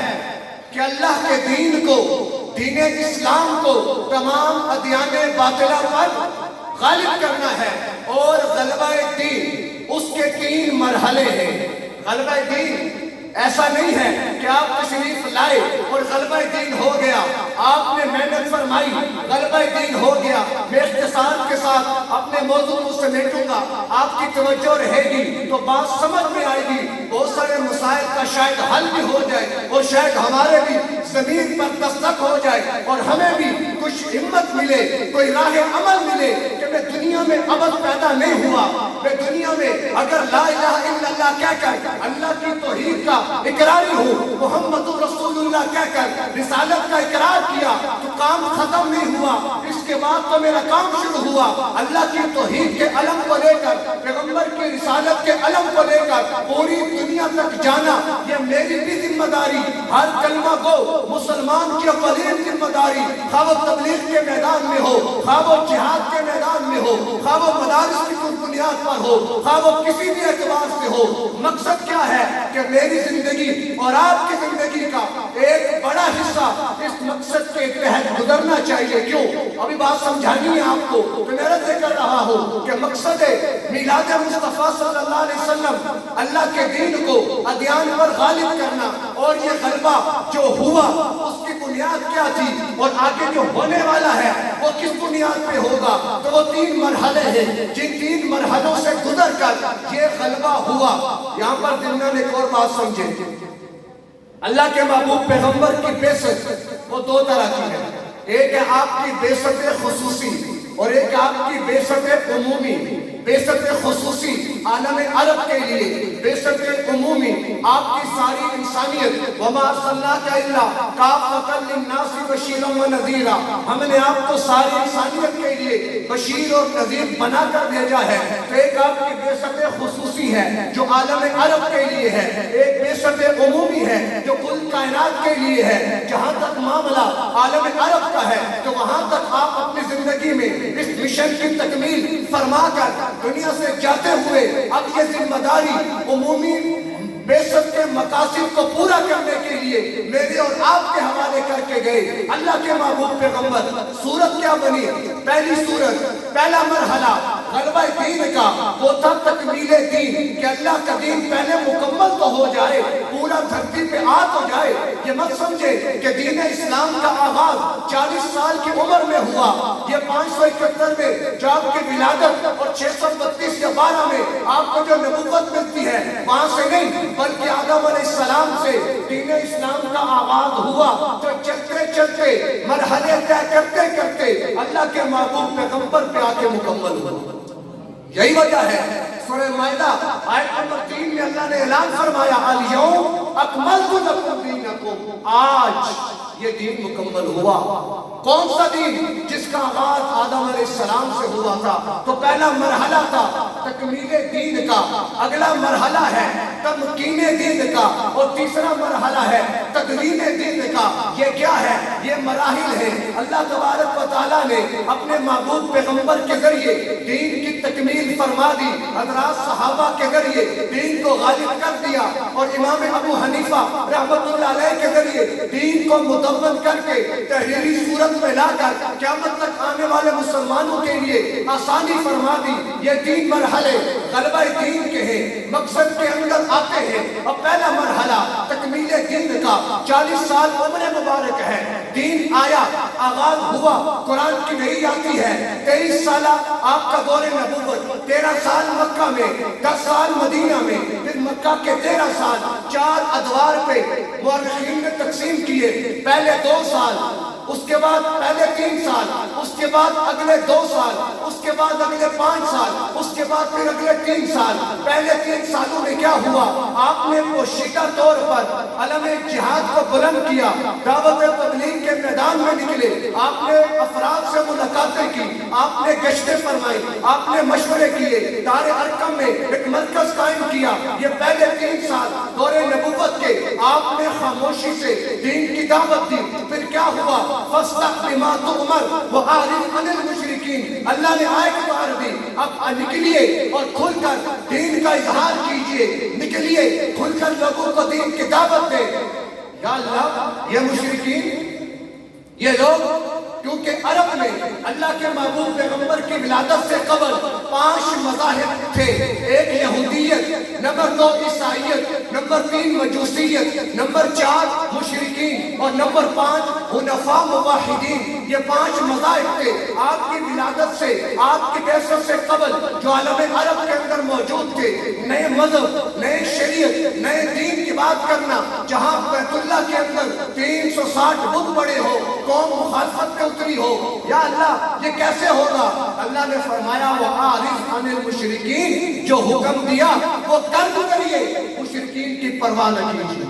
کہ اللہ کے دین کو، دین اسلام کو تمام ادیان باطلہ پر غالب کرنا ہے۔ اور غلبہ دین اس کے 3 مرحلے ہیں۔ غلبہ دین ایسا نہیں ہے کہ آپ تشریف لائے اور غلبہ دین ہو گیا، آپ نے محنت فرمائی، غلبہ دین ہو گیا۔ میں اختصار کے ساتھ اپنے موضوع کو سمیٹوں گا، آپ کی توجہ رہے گی تو بات سمجھ میں آئے گی، بہت سارے مسائل کا شاید حل بھی ہو جائے اور شاید ہمارے بھی زمین پر دستک ہو جائے اور ہمیں بھی کچھ ہمت ملے، کوئی راہ عمل ملے کہ میں دنیا میں ابد پیدا نہیں ہوا، میں دنیا میں اگر لا الہ الا اللہ کہہ کر اللہ کی توحید کا اقراری ہوں، محمد رسول اللہ کہہ کر رسالت کا اقرار کیا تو کام ختم نہیں ہوا، اس کے بعد تو میرا کام شروع ہوا۔ اللہ کی توحید کے علم کو لے کر، پیغمبر کی رسالت کے علم کو لے کر پوری دنیا تک جانا، یہ میری بھی ذمہ داری، ہر کلمہ کو مسلمان کی اولین ذمہ داری، خواہ وہ تبلیغ کے میدان میں ہو، خواہ وہ جہاد کے میدان میں ہو، خواہ وہ مدارس کی بنیاد پر ہو، خواہ وہ کسی بھی اعتبار سے ہو۔ مقصد کیا ہے؟ کہ میری زندگی اور آپ کی زندگی کا ایک بڑا حصہ اس مقصد کے تحت گزرنا چاہیے۔ کیوں؟ ابھی بات سمجھانی ہے آپ کو تو میں عرض کر رہا ہوں کہ مقصد میلاد مصطفیٰ صلی اللہ علیہ وسلم اللہ کے دین کو ادیان پر غالب کرنا، اور یہ غلبہ جو ہوا اس کی بنیاد کیا تھی اور آگے جو ہونے والا ہے وہ کس بنیاد پہ ہوگا؟ تو وہ 3 مرحلے ہیں، جن 3 مرحلوں سے گزر کر یہ غلبہ ہوا۔ یہاں پر دنیا نے ایک اور بات سمجھے، اللہ کے محبوب پیغمبر کی بعثت وہ 2 طرح کی ہے، ایک ہے آپ کی بعثت خصوصی اور ایک آپ کی بعثت عمومی۔ بعثت خصوصی عالم عرب کے لیے، بعثت عمومی آپ کی ساری انسانیت، وما ارسلناک الا کافۃ للناس بشیرا ونذیرا، ہم نے آپ کو ساری انسانیت کے لیے بشیر اور نذیر بنا کر بھیجا ہے۔ تو ایک آپ کی بعثت خصوصی ہے جو عالم عرب کے لیے ہے، ایک بعثت عمومی ہے جو کل کائنات کے لیے ہے۔ جہاں تک معاملہ عالم عرب کا ہے تو وہاں تک آپ اپنی زندگی میں اس مشن کی تکمیل فرما کر دنیا سے جاتے ہوئے اب یہ ذمہ داری عمومی بعثت کے مقاصد کو پورا کرنے کے لیے میرے اور آپ کے حوالے کر کے گئے۔ اللہ کے محبوب پیغمبر، صورت کیا بنی؟ پہلی صورت، پہلا مرحلہ غلبہ دین کا وہ تھا تکمیل دین، کہ اللہ کا دین پہلے مکمل تو ہو جائے، پورا دھرتی پہ آ تو جائے۔ یہ مت سمجھے کہ دین اسلام کا آغاز 40 سال کی عمر میں ہوا، یہ 571 میں جو آپ کی ولادت اور 632 یا 12 میں آپ کو جو نبوت ملتی ہے وہاں سے نہیں، بلکہ آدم علیہ السلام سے دین اسلام کا آغاز ہوا، جو چلتے چلتے مرحلے طے کرتے کرتے اللہ کے محبوب پیغمبر پہ آ کے مکمل ہوا۔ یہی وجہ ہے سورہ مائدہ آیت نمبر 3 میں اللہ نے اعلان فرمایا، الیوم اکملت لکم دینکم، آج یہ دین مکمل ہوا۔ کون سا دین؟ جس کا آغاز آدم علیہ السلام سے ہوا تھا۔ تو پہلا مرحلہ تھا تکمیل دین کا، اگلا مرحلہ ہے تمکین دین کا، اور تیسرا مرحلہ ہے تدوین دین کا۔ یہ کیا ہے؟ یہ مراحل ہیں۔ اللہ تبارک و تعالیٰ نے اپنے محبوب پیغمبر کے ذریعے دین کی تکمیل فرما دی، حضرات صحابہ کے ذریعے دین کو غالب کر دیا، اور امام ابو حنیفہ رحمۃ اللہ علیہ کے ذریعے دین کو مدون کر کے تحریری صورت میں لا کر قیامت تک آنے والے مسلمانوں کے لیے آسانی فرما دی۔ یہ 3 مرحلے غلبہ دین کے ہیں، مقصد کے اندر آتے ہیں۔ اور پہلا مرحلہ تکمیل دین کا، 40 سال عمر مبارک ہے، دین آیا، آغاز ہوا، قرآن کی وحی آتی ہے، 23 سالہ آپ کا دور نبوت، 13 سال مکہ میں، 10 سال مدینہ میں، پھر مکہ کے 13 سال 4 ادوار پہ مورخین نے تقسیم کیے۔ پہلے 2 سال اس کے بعد پہلے 3 سال، اس کے بعد اگلے 2 سال، اس کے بعد اگلے 5 سال، اس کے بعد پھر اگلے 3 سال۔ پہلے 3 سالوں میں کیا ہوا؟ آپ نے پوشیدہ طور پر علم جہاد کو بلند کیا، دعوت تبلیغ کے میدان میں نکلے، آپ نے افراد سے ملاقاتیں کی، آپ نے گشتیں فرمائی، آپ نے مشورے کیے، دار ارقم میں ایک مرکز قائم کیا۔ یہ پہلے 3 سال دور نبوت کے آپ نے خاموشی سے دین کی دعوت دی۔ پھر کیا ہوا؟ فَاسْتَقْ بِمَا تُؤْمَرْ وَأَعْرِضْ عَنِ الْمُشْرِكِينَ۔ اللہ نے آیت اتار دی، اب نکلیے اور کھل کر دین کا اظہار کیجئے، نکلیے کھل کر لوگوں کو دین کی دعوت دے۔ یا اللہ، یہ مشرکین، یہ لوگ، کیونکہ عرب میں اللہ کے محبوب پیغمبر کی ولادت سے قبل 5 مذاہب تھے۔ ایک یہودیت، نمبر 2 عیسائیت، نمبر 3 مجوسیت، نمبر 4 مشرکین، اور نمبر 5 حنفاء موحدین۔ یہ 5 مذاہب تھے۔ آپ کی ولادت سے، آپ کی بعثت سے قبل جو عالم عرب کے اندر موجود تھے، نئے مذہب، نئے شریعت، نئے دین کی بات کرنا، جہاں بیت اللہ کے اندر 360 بت پڑے ہو، قوم مخالفت پہ اتری ہو۔ یا اللہ، یہ کیسے ہوگا؟ اللہ نے فرمایا وَأَعْرِضْ عَنِ الْمُشْرِكِينَ، جو حکم دیا وہ کر کریے، مشرکین کی پرواہ نہ کیجیے۔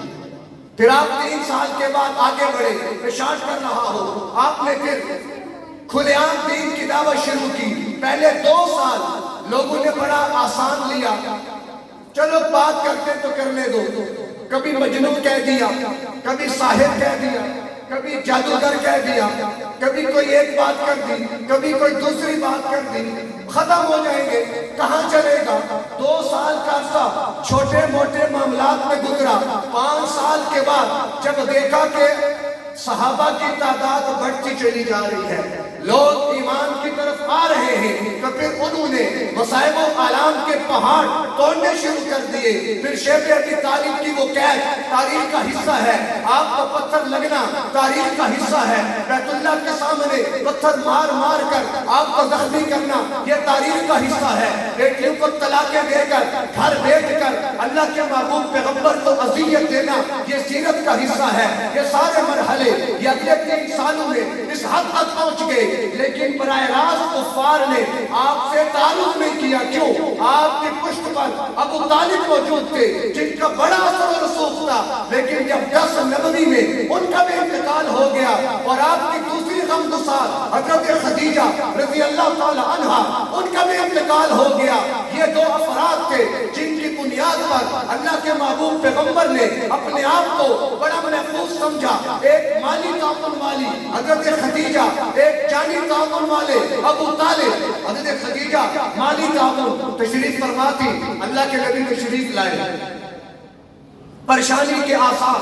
پھر آپ 3 سال کے بعد آگے بڑھے، ارشاد کر رہا ہو، آپ نے پھر کھلے عام دین کی دعوت شروع کی۔ پہلے 2 سال لوگوں نے بڑا آسان لیا، چلو بات کرتے تو کرنے دو۔ کبھی مجنون کہہ دیا، کبھی ساحر کہہ دیا، کبھی جادوگر کہہ دیا، کبھی کوئی ایک بات کر دی، کبھی کوئی دوسری بات کر دی، ختم ہو جائیں گے، کہاں چلے گا؟ 2 سال کا عرصہ چھوٹے موٹے معاملات میں گزرا۔ 5 سال کے بعد جب دیکھا کہ صحابہ کی تعداد بڑھتی چلی جا رہی ہے، لوگ ایمان کی طرف آ رہے ہیں، تو پھر انہوں نے مصائب و آلام کے پہاڑ توڑنے شروع کر دیے۔ پھر شیخ ابی طالب کی وہ قید تاریخ کا حصہ ہے، آپ کو پتھر لگنا تاریخ کا حصہ ہے، بیت اللہ کے سامنے پتھر مار مار کر آپ کو زخمی کرنا یہ تاریخ کا حصہ ہے، بیٹیوں کو طلاقیں دے کر گھر بیٹھ کر اللہ کے محبوب پیغمبر کو اذیت دینا یہ سیرت کا حصہ ہے۔ یہ سارے مرحلے یہ اگلے 3 سالوں میں اس حد تک پہنچ گئے، لیکن براہ راست کفار نے آپ سے تعارف نہیں کیا۔ کیوں؟ آپ کی پشت پر ابو طالب موجود تھے، جن کا بڑا اثر و رسوخ تھا، لیکن جب 10 نبوی میں ان کا بھی انتقال ہو گیا اور آپ کی دوسری غمگسار حضرت خدیجہ رضی اللہ تعالی عنہا، ان کا بھی انتقال ہو گیا۔ یہ 2 افراد تھے جن کی بنیاد پر اللہ کے محبوب پیغمبر نے اپنے آپ کو بڑا محفوظ سمجھا۔ ایک مالی تعاون والی حضرت خدیجہ، ایک جانی تعاون والے ابو طالب۔ حضرت خدیجہ مالی تعاون تشریف فرما تھی، اللہ کے نبی تشریف لائے، پریشانی کے آثار،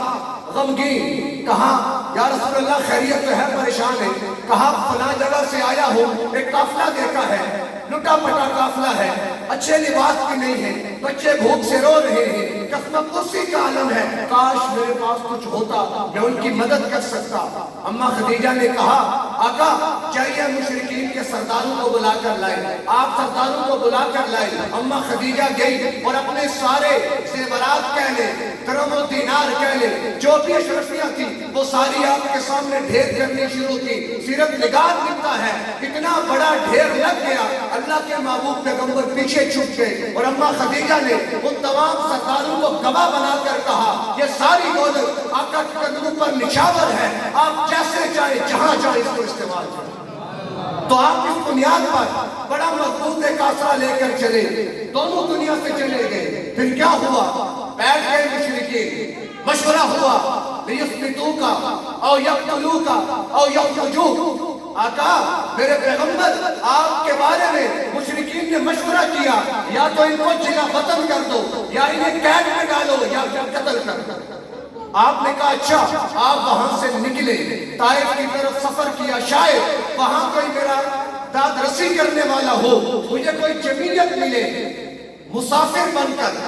غمگین، کہا یا رسول اللہ خیریت تو ہے، پریشان ہے، کہا فلاں جگہ سے آیا ہوں، ایک قافلہ دیکھا ہے، لٹا پٹا قافلہ ہے، اچھے لباس بھی نہیں ہے، بچے بھوک سے رو رہے ہیں، کسمہ پرسی کا عالم ہے، کاش میرے پاس کچھ ہوتا، میں ان کی مدد کر سکتا۔ اماں خدیجہ نے کہا آقا چاہیے مشرکین کے سرداروں کو بلا کر لائے۔ آپ سرداروں کو بلا کر لائے۔ اماں خدیجہ گئی اور اپنے سارے زیورات کہہ لیں، درہم و دینار کہہ لیں، جو بھی اشرفیاں تھی وہ ساری آپ کے سامنے ڈھیر کرنی شروع کی۔ سیرت نگار لکھتا ہے اتنا بڑا ڈھیر لگ گیا، اللہ کے محبوب پیغمبر پیچھے چھپ گئے، اور اماں خدیجہ نے ان تمام سرداروں کو گواہ بنا کر کہا یہ ساری دولت آقا کے قدموں پر نچھاور ہے، آپ جیسے چاہے جہاں چاہے اس کو استعمال کریں۔ تو آپ اس بنیاد پر بڑا مضبوط ایک آسرا لے کر چلے، دونوں دنیا سے چلے گئے۔ پھر کیا ہوا؟ بیٹھ گئے مشرکین، مشورہ ہوا لیثبتوک او یقتلوک او یخرجوک۔ آقا میرے پیغمبر آپ کے بارے میں مشرکین نے مشورہ کیا، یا تو ان کو جلا وطن کر دو، یا انہیں قید میں ڈالو، یا قتل کر دو۔ آپ نے کہا اچھا، آپ وہاں سے نکلے، طائف کی طرف سفر کیا، شاید وہاں کوئی میرا داد رسی کرنے والا ہو، مجھے کوئی جمعیت ملے۔ مسافر بن کر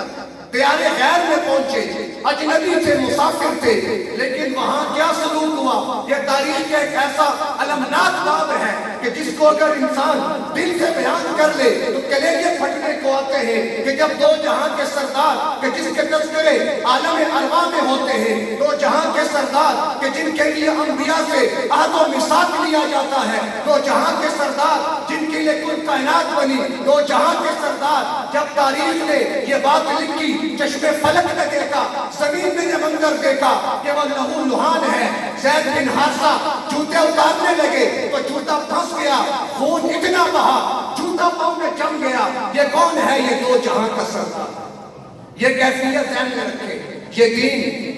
دیار غیر میں پہنچے، اجنبی تھے، مسافر تھے، لیکن وہاں کیا سلوک ہوا یہ تاریخ کا ایک ایسا المناک باب ہے کہ جس کو اگر انسان دل سے بیان کر لے تو کلیجے پھٹنے کو آتے ہیں کہ جب 2 جہاں کے سردار کہ جس کے تذکرے عالم ارواح میں ہوتے ہیں، 2 جہاں کے سردار کہ کہ جن کے لیے انبیاء سے عہد و میثاق لیا جاتا ہے، دو جہاں کے سردار جن کے لیے کل کائنات بنی، دو جہاں کے سردار جب تاریخ نے یہ بات لکھی، چشم فلک نے دیکھا، زمین نے یہ منظر دیکھا کہ وہ لہو لہان ہے، زید بن حارثہ جوتے اتارنے لگے تو جوتا پھنس گیا، خون اتنا بہا جوتا پاؤں میں جم گیا۔ یہ کون ہے؟ یہ دو جہاں کا سردار۔ یہ کیفیت ذہن میں رکھے، یہ دین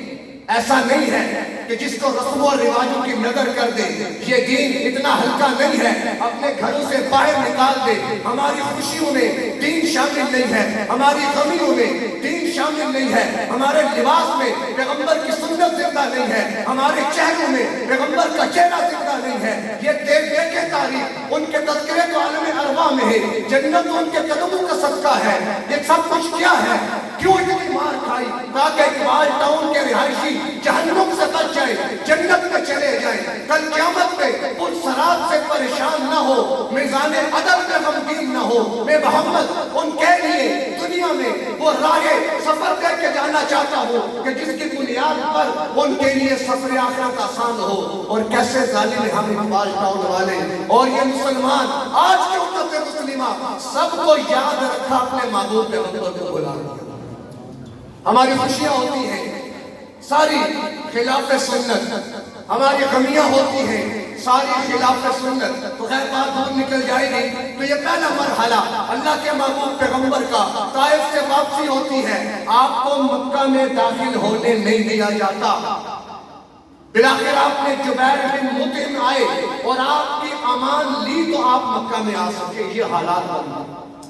ایسا نہیں ہے کہ جس کو رسم و رواجوں کی نظر کر دے، یہ دین اتنا ہلکا نہیں ہے اپنے گھروں سے باہر نکال دے۔ ہماری خوشیوں میں دین شامل نہیں ہے، ہماری غمیوں میں دین شامل نہیں ہے، ہمارے لباس میں پیغمبر کی سنت زندہ نہیں ہے، ہمارے چہروں میں پیغمبر کا چہرہ زندہ نہیں ہے۔ یہ دیکھے تاریخ، ان کے تذکرے تو عالم ارواح میں ہے، جنت ان کے قدموں کا صدقہ ہے۔ یہ سب کچھ کیا ہے؟ کیوں اتنی مار کھائی؟ تاکہ اقبال ٹاؤن کے رہائشی جہنم سے بچ جائے، جنت میں چلے جائیں، کل قیامت میں ان سرات سے پریشان نہ ہو، میزان عدل میں غمگین نہ ہو۔ میں محمد ان کے لیے دنیا میں وہ راہ سفر دے کے جانا چاہتا ہوں کہ جس کی بنیاد پر ان کے لیے سفر آخرت آسان ہو۔ اور کیسے ظالم ہیں ہم اقبال ٹاؤن والے اور یہ مسلمان، آج کی امت مسلمہ سب کو یاد رکھا اپنے محبوب پیغمبر کو بلا دیا۔ ہماری خوشیاں ہوتی ہیں ساری خلاف سنت، ہماری غمیاں ہوتی ہیں ساری خلاف سنت، تو خیر بات دور نکل جائے گی۔ تو یہ پہلا مرحلہ اللہ کے محبوب پیغمبر کا طائف سے واپسی ہوتی ہے، آپ کو مکہ میں داخل ہونے نہیں دیا جاتا۔ بلاخر آپ نے جبیر بن مطعم آئے اور آپ کی امان لی تو آپ مکہ میں آ سکے۔ یہ حالات بنا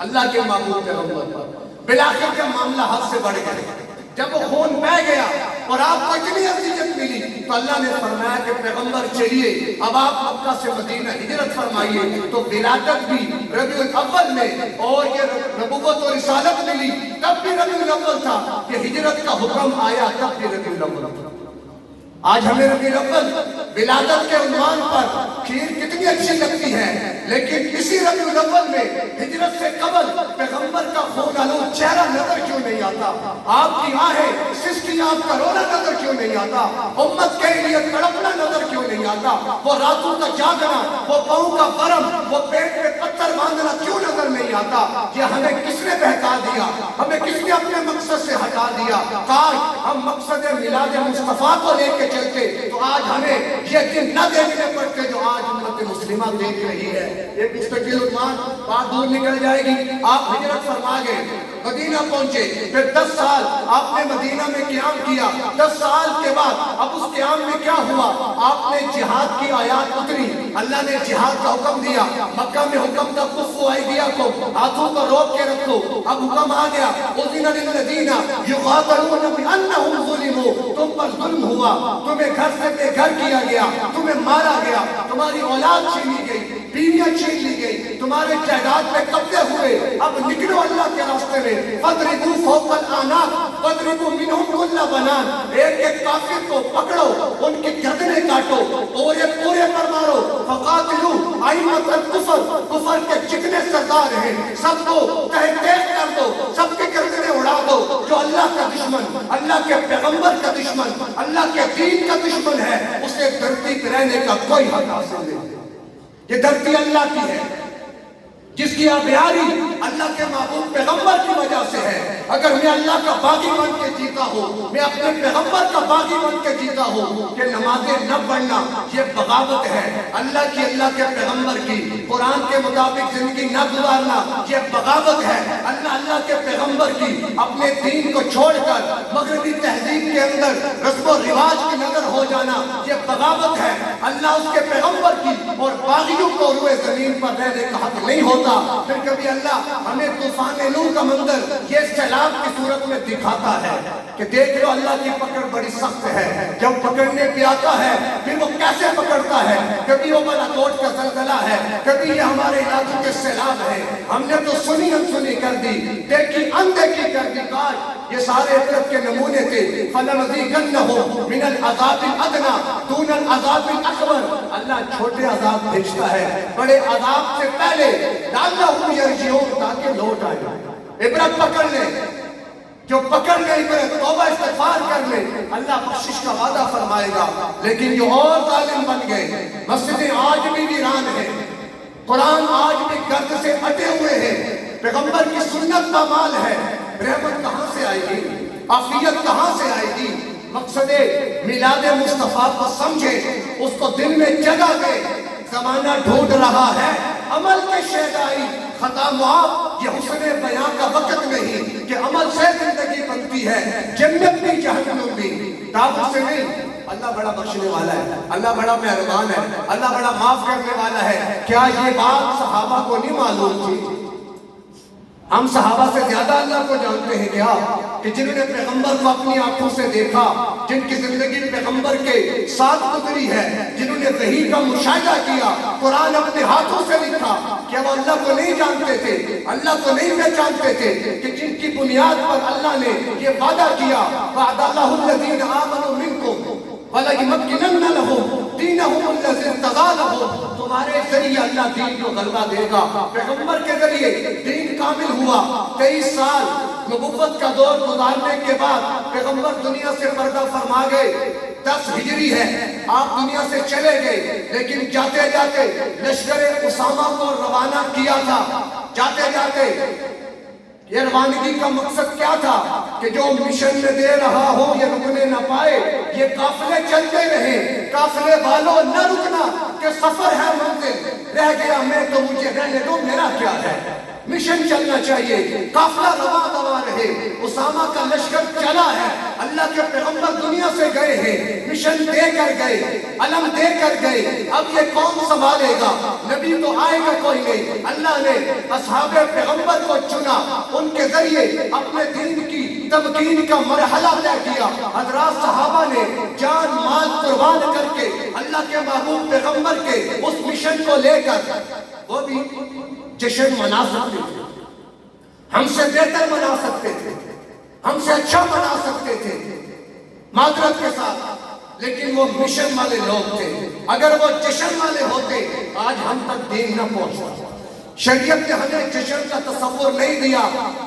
اللہ کے محبوب پیغمبر پر۔ بلاخر جب معاملہ حد سے بڑھ گیا، جب وہ خون بہ گیا اور آپ کو اتنی اذیت ملی تو اللہ نے فرمایا کہ پیغمبر چلیے اب آپ مکہ سے مدینہ ہجرت فرمائیے۔ تو ولادت بھی ربیع الاول میں اور یہ نبوت و رسالت ملی تب بھی ربیع الاول تھا، کہ ہجرت کا حکم آیا تب بھی ربیع الاول تھا۔ آج ہمیں ربیع الاول ولادت کے عنوان پر کھیر کتنی اچھی لگتی ہے، لیکن اسی ربیع الاول میں ہجرت سے قبل پیغمبر کا خون آلود چہرہ نظر کیوں نہیں آتا؟ آپ کی آہیں سسکی آپ کا رونا نظر کیوں نہیں آتا؟ امت کے لیے تڑپنا نظر کیوں نہیں آتا؟ وہ راتوں کا جاگنا، وہ پاؤں کا برم، وہ پیٹ پہ پتھر باندھنا کیوں نظر نہیں آتا؟ یہ ہمیں کس نے بہکا دیا؟ ہمیں کس نے اپنے مقصد سے ہٹا دیا؟ کاش ہم مقصد میلاد مصطفیٰ کو لے کے چلتے تو آج ہمیں یہ دن نہ دیکھنے پڑتے جو آج امت مسلمہ دیکھ رہی ہے۔ ایک مستقل عنوان، بات دور نکل جائے گی۔ آپ ہجرت فرما گئے، مدینہ پہنچے، پھر 10 سال آپ نے مدینہ میں قیام کیا۔ 10 سال کے بعد اب اس قیام میں کیا ہوا؟ آپ نے جہاد کی آیات اتری، اللہ نے جہاد کا حکم دیا۔ مکہ میں حکم تھا کفوا ایدیکم، ہاتھوں کو روک کے رکھو۔ اب حکم آ گیا اذن للذین یقاتلون بانہم ظلموا، تم پر ظلم ہوا، تمہیں گھر سے بے گھر کیا گیا، تمہیں مارا گیا، تمہاری اولاد چھینی گئی، بیویاں چھین لی گئی، تمہارے جائیداد پہ قبضے ہوئے۔ اب نکلو اللہ کے راستے میں، فَاضْرِبُوا فَوْقَ الْأَعْنَاقِ وَاضْرِبُوا مِنْهُمْ كُلَّ بَنَانٍ، ایک ایک کافر کو پکڑو، ان کی گردنیں کاٹو، پورے پر مارو۔ فَقَاتِلُوا أَئِمَّةَ الْكُفْرِ، کفر کے جتنے سردار ہیں سب کو تہہ تیغ کر دو، سب کی گردنیں اڑا دو۔ جو اللہ کا دشمن، اللہ کے پیغمبر کا دشمن، اللہ کے دین کا دشمن ہے، اسے دھرتی پہ رہنے کا کوئی حق حاصل نہیں۔ یہ دھرتی اللہ کی ہے، جس کی آبیاری اللہ کے محبوب پیغمبر کی وجہ سے ہے۔ اگر میں اللہ کا باغی بن کے جیتا ہوں، میں اپنے پیغمبر کا باغی بن کے جیتا ہوں کہ نمازیں نہ پڑھنا یہ بغاوت ہے، اللہ کی، اللہ کے پیغمبر کی قرآن کے مطابق زندگی نہ گزارنا یہ بغاوت ہے، اللہ کے پیغمبر کی اپنے دین کو چھوڑ کر مغربی تہذیب کے اندر رسم و رواج کی نظر ہو جانا یہ بغاوت ہے۔ اللہ اس کے پیغمبر کی اور باغیوں کو روئے زمین پر رہنے کا حق نہیں ہوتا۔ پھر کبھی اللہ ہمیں طوفان نوح کا منظر یہ سیلاب کی صورت میں دکھاتا ہے کہ دیکھ لو اللہ کی پکڑ بڑی سخت ہے، جب پکڑنے پہ آتا ہے پھر وہ کیسے پکڑتا ہے۔ کبھی وہ بالاکوٹ کا زلزلہ ہے، کبھی یہ ہمارے علاقوں کے سیلاب ہے۔ ہم نے تو سنی انسنی کر دی، دیکھی اندیکھی کر دی۔ کاش یہ سارے عبرت کے نمونے تھے۔ فَلَنُذِيقَنَّهُم مِّنَ الْعَذَابِ الْأَدْنَىٰ دُونَ الْعَذَابِ الْأَكْبَرِ، اللہ چھوٹے عذاب بھیجتا ہے بڑے عذاب سے پہلے، لعلہم یرجعون، تاکہ لوٹ آئے۔ عبرت پکڑ لیں، جو پکڑ گئی کرے توبہ استغفار کر لے اللہ بخشش کا وعدہ فرمائے گا. لیکن جو اور ظالم بن گئے، مسجدیں آج بھی ویران ہیں، قرآن آج بھی گرد سے اٹے ہوئے ہیں، پیغمبر کی سنت کا مال ہے، رحمت کہاں سے آئے گی؟ عافیت کہاں سے آئے گی؟ مقصد میلاد مصطفیٰ کو سمجھے، اس کو دل میں جگہ دے. زمانہ ڈھونڈ رہا ہے عمل کے شیدائی، خطا معاف، یہ حسن بیان کا وقت نہیں کہ عمل سے زندگی بنتی ہے، جنت بھی جہنم بھی. دعوت سے نہیں. اللہ بڑا بخشنے والا ہے، اللہ بڑا مہربان ہے، اللہ بڑا معاف کرنے والا ہے. کیا یہ بات صحابہ کو نہیں معلوم تھی؟ ہم صحابہ سے زیادہ اللہ کو جانتے ہیں کیا؟ کہ جنہوں نے پیغمبر کو اپنی آنکھوں سے دیکھا، جن کی زندگی پیغمبر کے ساتھ گزری ہے، جنہوں نے وحی کا مشاہدہ کیا، قرآن اپنے ہاتھوں سے لکھا، کیا وہ اللہ کو نہیں جانتے تھے، اللہ کو نہیں پہچانتے تھے؟ کہ جن کی بنیاد پر اللہ نے یہ وعدہ کیا، وعد اللہ الذین آمنوا منکم وَلَيُمَكِّنَنَّ لَهُمْ دِينَهُمُ الَّذِي ارْتَضَىٰ لَهُمْ. تمہارے ذریعے اللہ دین کو غلبہ دے گا. پیغمبر کے ذریعے دین کامل ہوا. 23 سال نبوت کا دور گزارنے کے بعد پیغمبر دنیا سے پردہ فرما گئے. 10 ہجری ہے، آپ دنیا سے چلے گئے، لیکن جاتے جاتے لشکر اسامہ کو روانہ کیا تھا. جاتے جاتے یہ روانگی کا مقصد کیا تھا؟ کہ جو مشن میں دے رہا ہو یہ رکنے نہ پائے، یہ قافلے چلتے رہے، قافلے والوں نہ رکنا، کہ سفر ہے منزل رہ گیا میں تو مجھے رہنے دو، میرا کیا ہے. مشن چلنا چاہیے، قافلہ رواں دوا رہے. اسامہ کا لشکر چلا ہے، اللہ کے پیغمبر دنیا سے گئے ہیں، مشن دے کر گئے، علم دے کر گئے. اب یہ کون سنبھالے گا؟ نبی تو آئے گا کوئی نہیں. اللہ نے اصحاب پیغمبر کو چنا، ان کے ذریعے اپنے دین کی تمکین کا مرحلہ طے کیا. حضرات صحابہ نے جان مال قربان کر کے اللہ کے محبوب پیغمبر کے اس مشن کو لے کر وہ بھی جشن منا سکتے تھے، ہم سے بہتر منا سکتے تھے، ہم سے اچھا منا سکتے تھے معذرت کے ساتھ، لیکن وہ مشن والے لوگ تھے. اگر وہ جشن والے ہوتے آج ہم تک دین نہ پہنچتا. شریعت نے ہمیں جشن کا تصور نہیں دیا،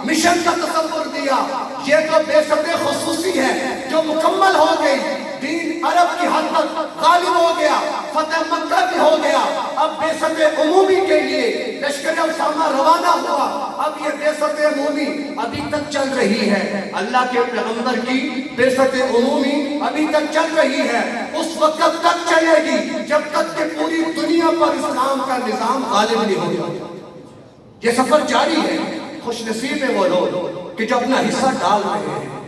مشن کا تصور دیا. یہ تو بے ست خصوصی ہے جو مکمل ہو گئی. دین عرب کی حد تک غالب ہو گیا، فتح مکہ بھی ہو گیا. اب بے ست عمومی کے لیے لشکر اسامہ روانہ ہوا. اب یہ بے ست عمومی ابھی تک چل رہی ہے. اللہ کے پیغمبر کی بے ست عمومی ابھی تک چل رہی ہے. اس وقت تک چلے گی جب تک کہ پوری دنیا پر اسلام کا نظام غالب نہیں ہوگا. یہ سفر جاری ہے. خوش نصیب ہیں وہ لوگ کہ جو اپنا حصہ ڈال رہے ہیں،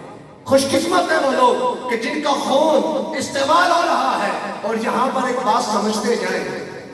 خوش قسمت ہیں وہ لوگ کہ جن کا خون استعمال ہو رہا ہے. اور یہاں پر ایک بات سمجھتے جائیں،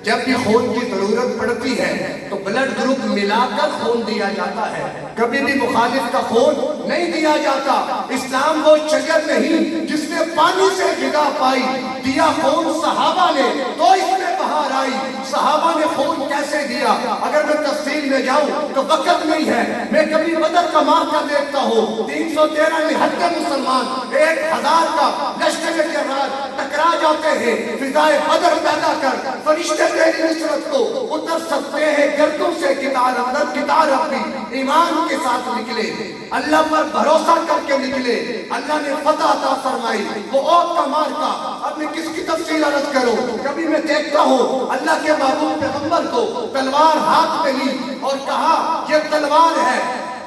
جب بھی خون کی ضرورت پڑتی ہے تو بلڈ گروپ ملا کر خون دیا جاتا ہے، کبھی بھی مخالف کا خون نہیں دیا جاتا. اسلام وہ شجر نہیں جس نے پانی سے غذا پائی، دیا خون صحابہ نے تو اس میں بہار آئی. صحابہ نے خون کیسے دیا؟ اگر میں تفصیل میں جاؤں تو وقت نہیں ہے. میں کبھی بدر کا مارکا دیکھتا ہوں، 313 نہتے مسلمان 1000 کا لشکر جرار ٹکرا جاتے ہیں. فضائے بدر پیدا کر فرشتے تیری نصرت کو اتر سکتے ہیں گردوں سے. کتار اندر کتار اپنی ایمان کے ساتھ نکلے، اللہ پر بھروسہ کر کے نکلے. اللہ نے فتح عطا فرمائی. وہ اوت کا مارکا اب میں کس کی تفصیل عرض کروں. کبھی میں دیکھتا ہوں اللہ کے محبوب پیغمبر کو تلوار ہاتھ میں لی اور کہا یہ تلوار ہے،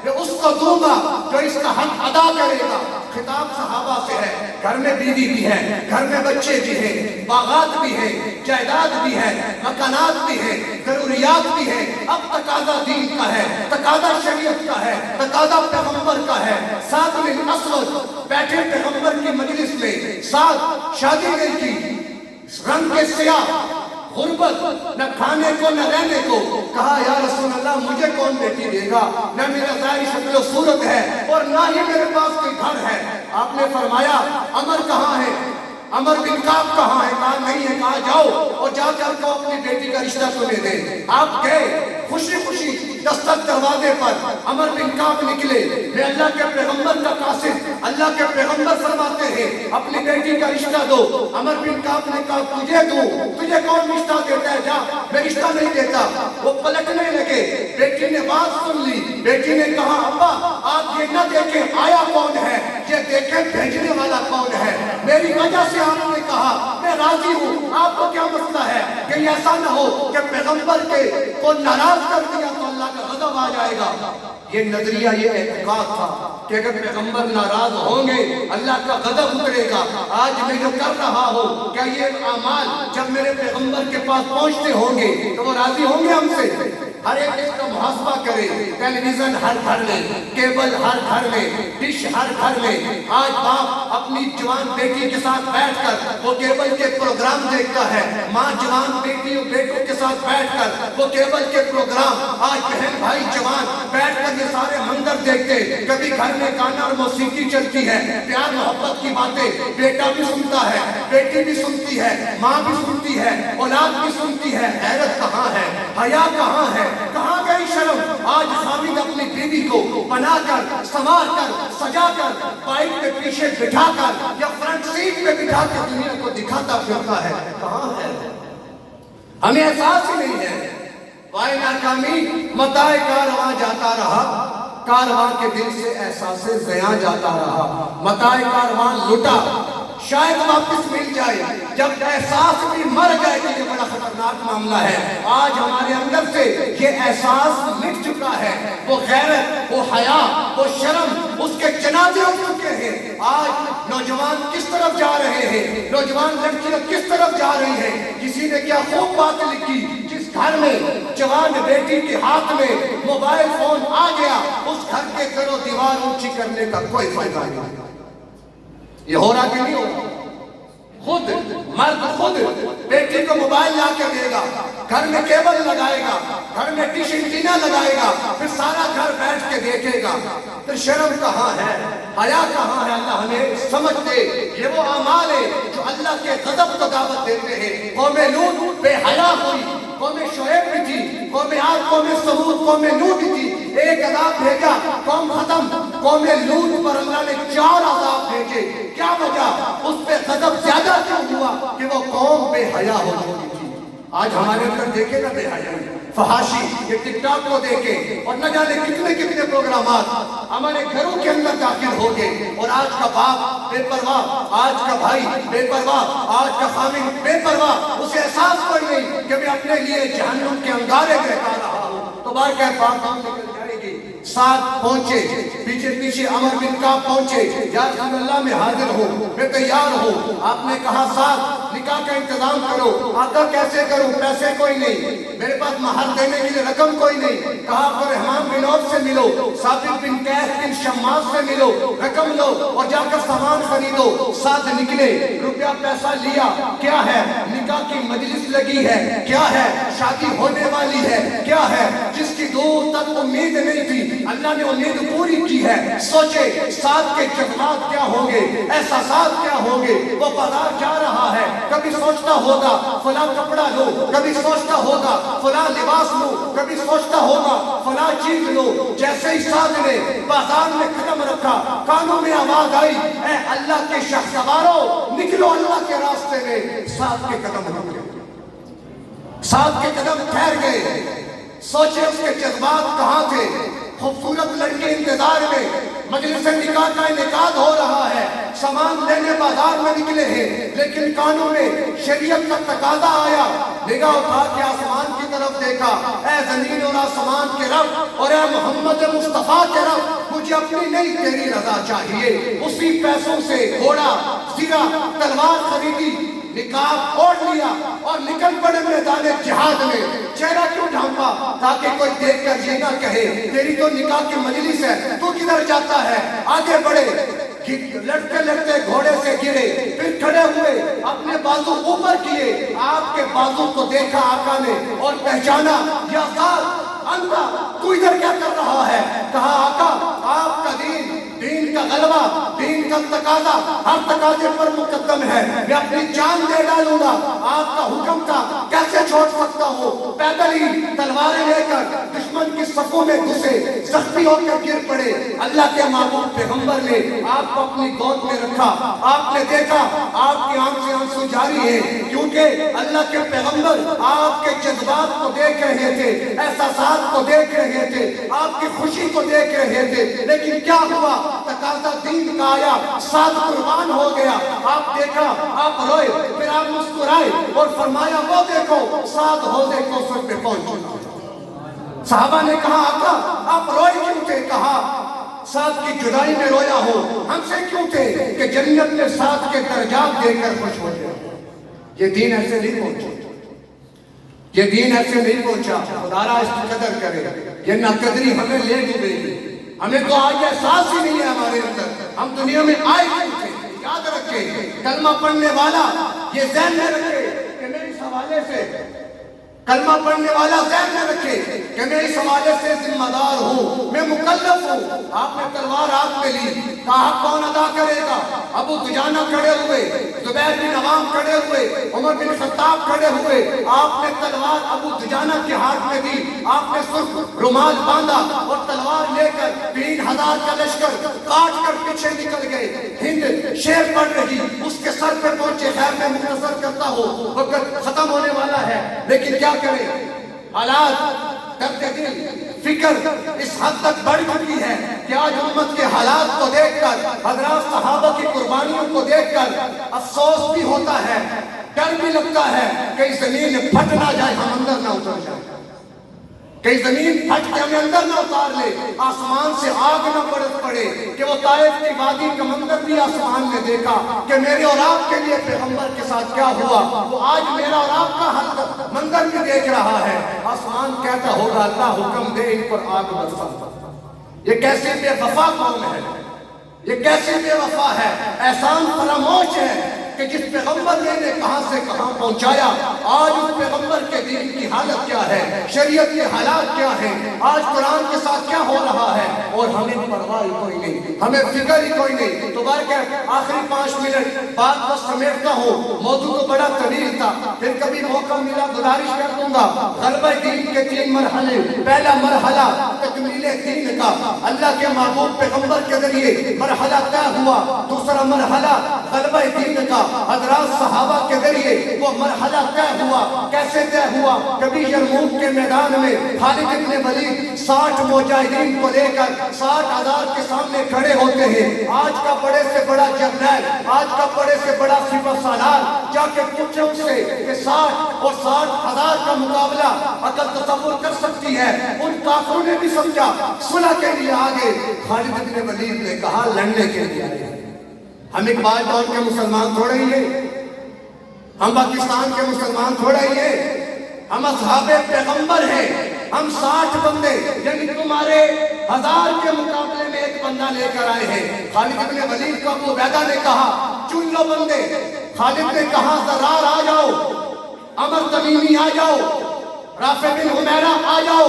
میں اس کو دوں گا جو اس کا حق ادا کرے گا. خطاب صحابہ سے ہے. گھر میں بیوی بھی ہے، گھر میں بچے بھی ہیں، باغات بھی ہیں، جائیداد بھی ہے، مکانات بھی ہیں، ضروریات بھی ہیں. اب تقاضا دین کا ہے، تقاضا شریعت کا ہے، تقاضا پیغمبر کا ہے. ساتھ میں اسود بیٹھے پیغمبر کی مجلس میں، ساتھ شادی نہیں کی، رنگ کے سیاہ، غربت، نہ کھانے کو نہ رہنے کو. کہا یا رسول اللہ مجھے کون بیٹی دے گا؟ نہ میرا ظاہری شکل و صورت ہے اور نہ ہی میرے پاس کوئی گھر ہے. آپ نے فرمایا عمر کہاں ہے؟ عمر بن کعب کہاں ہے؟ کہا نہیں ہے. کہا جاؤ اور جا کر کو اپنی بیٹی کا رشتہ تمہیں دے. آپ گئے خوشی خوشی دستک دروازے پر. عمر بن کعب نکلے. میں اللہ کے پیغمبر کا قاصد، اللہ کے پیغمبر فرماتے ہیں اپنی بیٹی کا رشتہ دو. عمر بن کعب نے کہا تجھے دوں؟ تجھے کون رشتہ دیتا ہے؟ جا. میں رشتہ نہیں دیتا. وہ پلٹنے لگے. بیٹی نے بات سن لی. بیٹی نے کہا ابا آپ یہ نہ دیکھیں آیا کون ہے، یہ دیکھیں بھیجنے والا کون ہے۔ میری وجہ سے آپ نے کہا میں راضی ہوں، آپ کو کیا مسئلہ ہے؟ کہ ایسا نہ ہو کہ پیغمبر کو ناراض کر دیا تو اللہ کا غضب آ جائے گا۔ یہ نظریہ، یہ اعتقاد تھا کہ اگر پیغمبر ناراض ہوں گے اللہ کا غضب اترے گا۔ آج میں جو کر رہا ہوں، کیا یہ اعمال جب میرے پیغمبر کے پاس پہنچتے ہوں گے تو وہ راضی ہوں گے ہم سے؟ ہر ایک اس کا محاسبہ کرے۔ ٹیلی ویژن ہر گھر میں، کیبل ہر گھر میں، ڈش ہر گھر میں۔ آج باپ اپنی جوان بیٹی کے ساتھ بیٹھ کر وہ کیبل کے پروگرام دیکھتا ہے، ماں جوان بیٹی اور بیٹوں کے ساتھ بیٹھ کر وہ کیبل کے پروگرام۔ آج بہن بھائی جوان بیٹھ کر یہ سارے منظر دیکھتے۔ کبھی گھر میں گانا اور موسیقی چلتی ہے، پیار محبت کی باتیں بیٹا بھی سنتا ہے، بیٹی بھی سنتی ہے، ماں بھی سنتی ہے، اولاد بھی سنتی ہے۔ غیرت کہاں ہے؟ حیا کہاں ہے؟ کہاں گئی شرم؟ آج خامد اپنی بیوی کو بنا کر، سنوار کر، سجا کر، بائک کے پیچھے بٹھا کر یا فرنٹ سیٹ پہ بٹھا کے دنیا کو دکھاتا پھرتا ہے۔ کہاں ہے؟ ہمیں احساس ہی نہیں ہے۔ وائے ناکامی متاع کارواں جاتا رہا، کارواں کے دل سے احساس زیاں جاتا رہا۔ متاع کارواں لٹا، شاید واپس مل جائے، جب احساس بھی مر جائے کہ یہ بڑا خطرناک معاملہ ہے۔ آج ہمارے اندر سے یہ احساس مٹ چکا ہے، وہ غیرت، وہ حیا، وہ شرم اس کے جنازے اٹھ چکے ہیں۔ آج نوجوان کس طرف جا رہے ہیں؟ نوجوان لڑکیاں کس طرف جا رہی ہیں؟ کسی نے کیا خوب بات لکھی، جس گھر میں جوان بیٹی کے ہاتھ میں موبائل فون آ گیا، اس گھر کے در و دیوار اونچی کرنے کا کوئی فائدہ نہیں۔ یہ ہو رہا کہ نہیں ہو رہا؟ خود مرد خود بیٹی کو موبائل لا کے دے گا، گھر میں کیبل لگائے گا، گھر میں ڈش اینٹینا لگائے گا، پھر سارا گھر بیٹھ کے دیکھے گا۔ پھر شرم کہاں ہے؟ حیا کہاں ہے؟ اللہ ہمیں سمجھ دے۔ یہ وہ اعمال ہے جو اللہ کے غضب کو دعوت دیتے ہیں۔ قوم لوط بے حیا ہوئی، قوم شعیب بھی تھی، قوم عاد، قوم ثمود، قوم نوح بھی تھی۔ ایک عذاب بھیجا، قوم ختم۔ قوم لوط پر اللہ نے 4 عذاب بھیجے۔ کیا وجہ؟ اس پہ غضب زیادہ کیوں ہوا؟ کہ وہ قوم بے حیا ہو چکی تھی۔ آج ہمارے اندر دیکھے نا بے حیائی، فحاشی، یہ ٹک ٹاک کو دیکھے اور نہ جانے کتنے کتنے پروگرامات ہمارے گھروں کے اندر داخل ہو گئے۔ اور آج کا باپ بے پرواہ، آج کا بھائی بے پرواہ، آج کا خامد بے پرواہ، اسے احساس کوئی نہیں کہ میں اپنے لیے جہنم کے انگارے بہتا رہا ہوں۔ تو بار کہہ پاک نکل جائے گی۔ ساتھ پہنچے، پیچھے پیچھے عمر بن کعب پہنچے، یا رسول اللہ میں حاضر ہوں، میں تیار ہوں۔ آپ نے کہا ساتھ نکاح کا انتظام کرو۔ آقا کیسے کروں؟ پیسے کوئی نہیں، میرے پاس مہر دینے کے لیے رقم کوئی نہیں۔ کہا عبد الرحمن بن عوف سے ملو، ثابت بن قیس بن شماس سے ملو، رقم لو اور جا کر سامان خریدو۔ ساتھ نکلے، روپیہ پیسہ لیا۔ کیا ہے؟ نکاح کی مجلس لگی ہے۔ کیا ہے؟ شادی ہونے والی ہے۔ کیا ہے؟ جس کی دور تک امید نہیں تھی، اللہ نے امید پوری کی ہے۔ سوچے ساتھ کے جذبات کیا ہوں گے، احساسات کیا ہوں گے۔ وہ بازار جا رہا ہے، کبھی سوچتا ہوگا فلاں کپڑا لو، کبھی سوچتا ہوگا فلاں لباس لو، کبھی سوچتا ہوگا فلاں چیز لو۔ جیسے ہی ساتھ نے بازار میں قدم رکھا، کانوں میں آواز آئی، اے اللہ کے شہسواروں، نکلو اللہ کے راستے میں۔ ساتھ کے قدم رک گئے، ساتھ کے قدم ٹھہر گئے۔ سوچے اس کے جذبات کہاں تھے۔ خوبصورت لڑکے انتظار میں، مجلس نکاح کا انعقاد ہو رہا ہے، سامان لینے بازار میں نکلے ہیں، لیکن کانوں میں شریعت کا تقاضا آیا۔ نگاہ اٹھا کے آسمان کی طرف دیکھا، اے زمین اور آسمان کے رب اور اے محمد مصطفیٰ کے رب، مجھے اپنی نہیں تیری رضا چاہیے۔ اسی پیسوں سے گھوڑا، زیرہ، تلوار خریدی، نقاب اوڑھ لیا اور نکل پڑے میدان جہاد میں۔ چہرہ کیوں ڈھانپا؟ تاکہ کوئی دیکھ کر یہ نہ کہے تیری تو نکاح کی مجلس ہے، تو کدھر جاتا ہے۔ آگے بڑھے، لڑتے لڑتے گھوڑے سے گرے، پھر کھڑے ہوئے، اپنے بازو اوپر کیے۔ آپ کے بازو کو دیکھا آقا نے اور پہچانا، یا ساتھ انتا تو ادھر کیا کر رہا ہے؟ کہا آقا آپ کا دین دین کا غلبہ، دین کا تقاضا ہر تقاضے پر مقدم ہے، میں اپنی جان دے ڈالوں گا، آپ کا حکم تھا کیسے چھوڑ سکتا ہوں؟ پیدل ہی تلواریں لے کر دشمن کی صفوں میں گھسے، زخمی ہو کر گر پڑے۔ اللہ کے محبوب پیغمبر نے آپ کو اپنی گود میں رکھا، آپ نے دیکھا آپ کی آنکھ سے آنسو جاری ہے، کیونکہ اللہ کے پیغمبر آپ کے جذبات کو دیکھ رہے تھے، احساسات کو دیکھ رہے تھے، آپ کی خوشی کو دیکھ رہے تھے، لیکن کیا ہوا؟ تقاضا دین کا آیا، ساتھ قربان ہو گیا۔ آپ دیکھا، آپ روئے، پھر آپ مسکرائے اور فرمایا وہ دیکھو ساتھ حوض کوثر پہ پہنچ چکا۔ صحابہ نے کہا آقا آپ روئے کیوں تھے؟ کہا ساتھ کی جدائی میں رویا ہو، ہم سے کیوں تھے کہ جنت میں ساتھ کے درجات دے کر خوش ہو جائے۔ یہ دین ایسے نہیں پہنچا، یہ دین ایسے نہیں پہنچا۔ خدا را اس کی قدر کرے، یہ ناقدری ہمیں لے ڈوبے گی، ہمیں تو آج احساس ہی نہیں ہے ہمارے اندر ہم دنیا میں آئے کیوں تھے۔ یاد رکھے کلمہ پڑھنے والا یہ ذہن میں رکھے کہ میں اس حوالے سے، کلمہ پڑھنے والا ذہن میں رکھے کہ میں اس حوالے سے ذمہ دار ہوں، میں مکلف ہوں۔ آپ نے تلوار ہاتھ میں لی، کہا کون ادا کرے گا؟ ابو دجانہ کھڑے ہوئے، زبیر بن عوام کھڑے ہوئے، عمر بن خطاب کھڑے ہوئے۔ آپ نے تلوار ابو دجانہ کے ہاتھ میں دی، آپ نے سرخ رومال باندھا اور تلوار لے کر 3000 کا لشکر کاٹ کر پیچھے نکل گئے۔ ہند شیر پڑ رہی، اس کے سر پہ پہنچے۔ خیر میں مختصر کرتا ہوں، وقت ختم ہونے والا ہے، لیکن کیا کریں، حالات درد دل فکر اس حد تک بڑھ چکی ہے کہ آج امت کے حالات کو دیکھ کر، حضرات صحابہ کی قربانیوں کو دیکھ کر افسوس بھی ہوتا ہے، ڈر بھی لگتا ہے کہ زمین پھٹ نہ جائے، ہم اندر نہ اتر جائیں، کہ زمین پھٹ کے ہمیں اندر نہ اتار لے، آسمان سے آگ نہ برس پڑے۔ کہ وہ طائف کی وادی کا منظر بھی آسمان نے دیکھا کہ میرے اور آپ کے لیے پیغمبر کے ساتھ کیا ہوا، وہ آج میرا اور آپ کا حل منظر بھی دیکھ رہا ہے۔ آسمان کہتا ہوگا اللہ حکم دے ان پر آگ برسا۔ یہ کیسے بے وفا قوم ہے، یہ کیسے بے وفا ہے، احسان فراموش ہے کہ جس پیغمبر نے کہاں سے کہاں پہنچایا، آج اس پیغمبر کے دین کی حالت کیا ہے، شریعت کے حالات کیا ہیں، آج قرآن کے ساتھ کیا ہو رہا ہے، اور ہمیں پرواہ کوئی نہیں، ہمیں فکر ہی کوئی نہیں۔ تو بارکہ آخری 5 منٹ بات کو سمیٹتا ہوں، موضوع تو بڑا طویل تھا، پھر کبھی موقع ملا گزارش کر دوں گا۔ غلبہ دین کے 3 مرحلے، پہلا مرحلہ تکمیل دین کا، اللہ کے محبوب پیغمبر کے ذریعے مرحلہ طے ہوا۔ دوسرا مرحلہ غلبہ دین کا، حضرات صحابہ کے ذریعے وہ مرحلہ طے ہوا۔ کیسے طے ہوا؟ کبھی یرموک کے میدان میں خالد بن ولید 60 مجاہدین کو لے کر 60,000 کے سامنے کھڑے ہوتے ہیں۔ آج کا بڑے سے بڑا جرنیل، آج کا بڑے سے بڑا سپہ سالار جا کے پوچھے اس سے کہ 60 اور 60,000 کا مقابلہ عقل تصور کر سکتی ہے؟ ان کافروں نے بھی سمجھا صلح کے لیے آگے، خالد بن ولید نے کہا لڑنے کے لیے آگے۔ ہم اقبال دور کے مسلمان تھوڑے ہی ہیں، ہم پاکستان کے مسلمان تھوڑے ہی ہیں، ہم اصحاب پیغمبر ہیں، ہم 60 بندے، یعنی تمہارے 1000 کے مقابلے میں ایک بندہ لے کر آئے ہیں۔ خالد بن ولید کو ابو عبیدہ نے کہا چن لو بندے، خالد نے کہا زرار آ جاؤ، عمر تمیمی آ جاؤ، رافع بن حمیرہ آ جاؤ،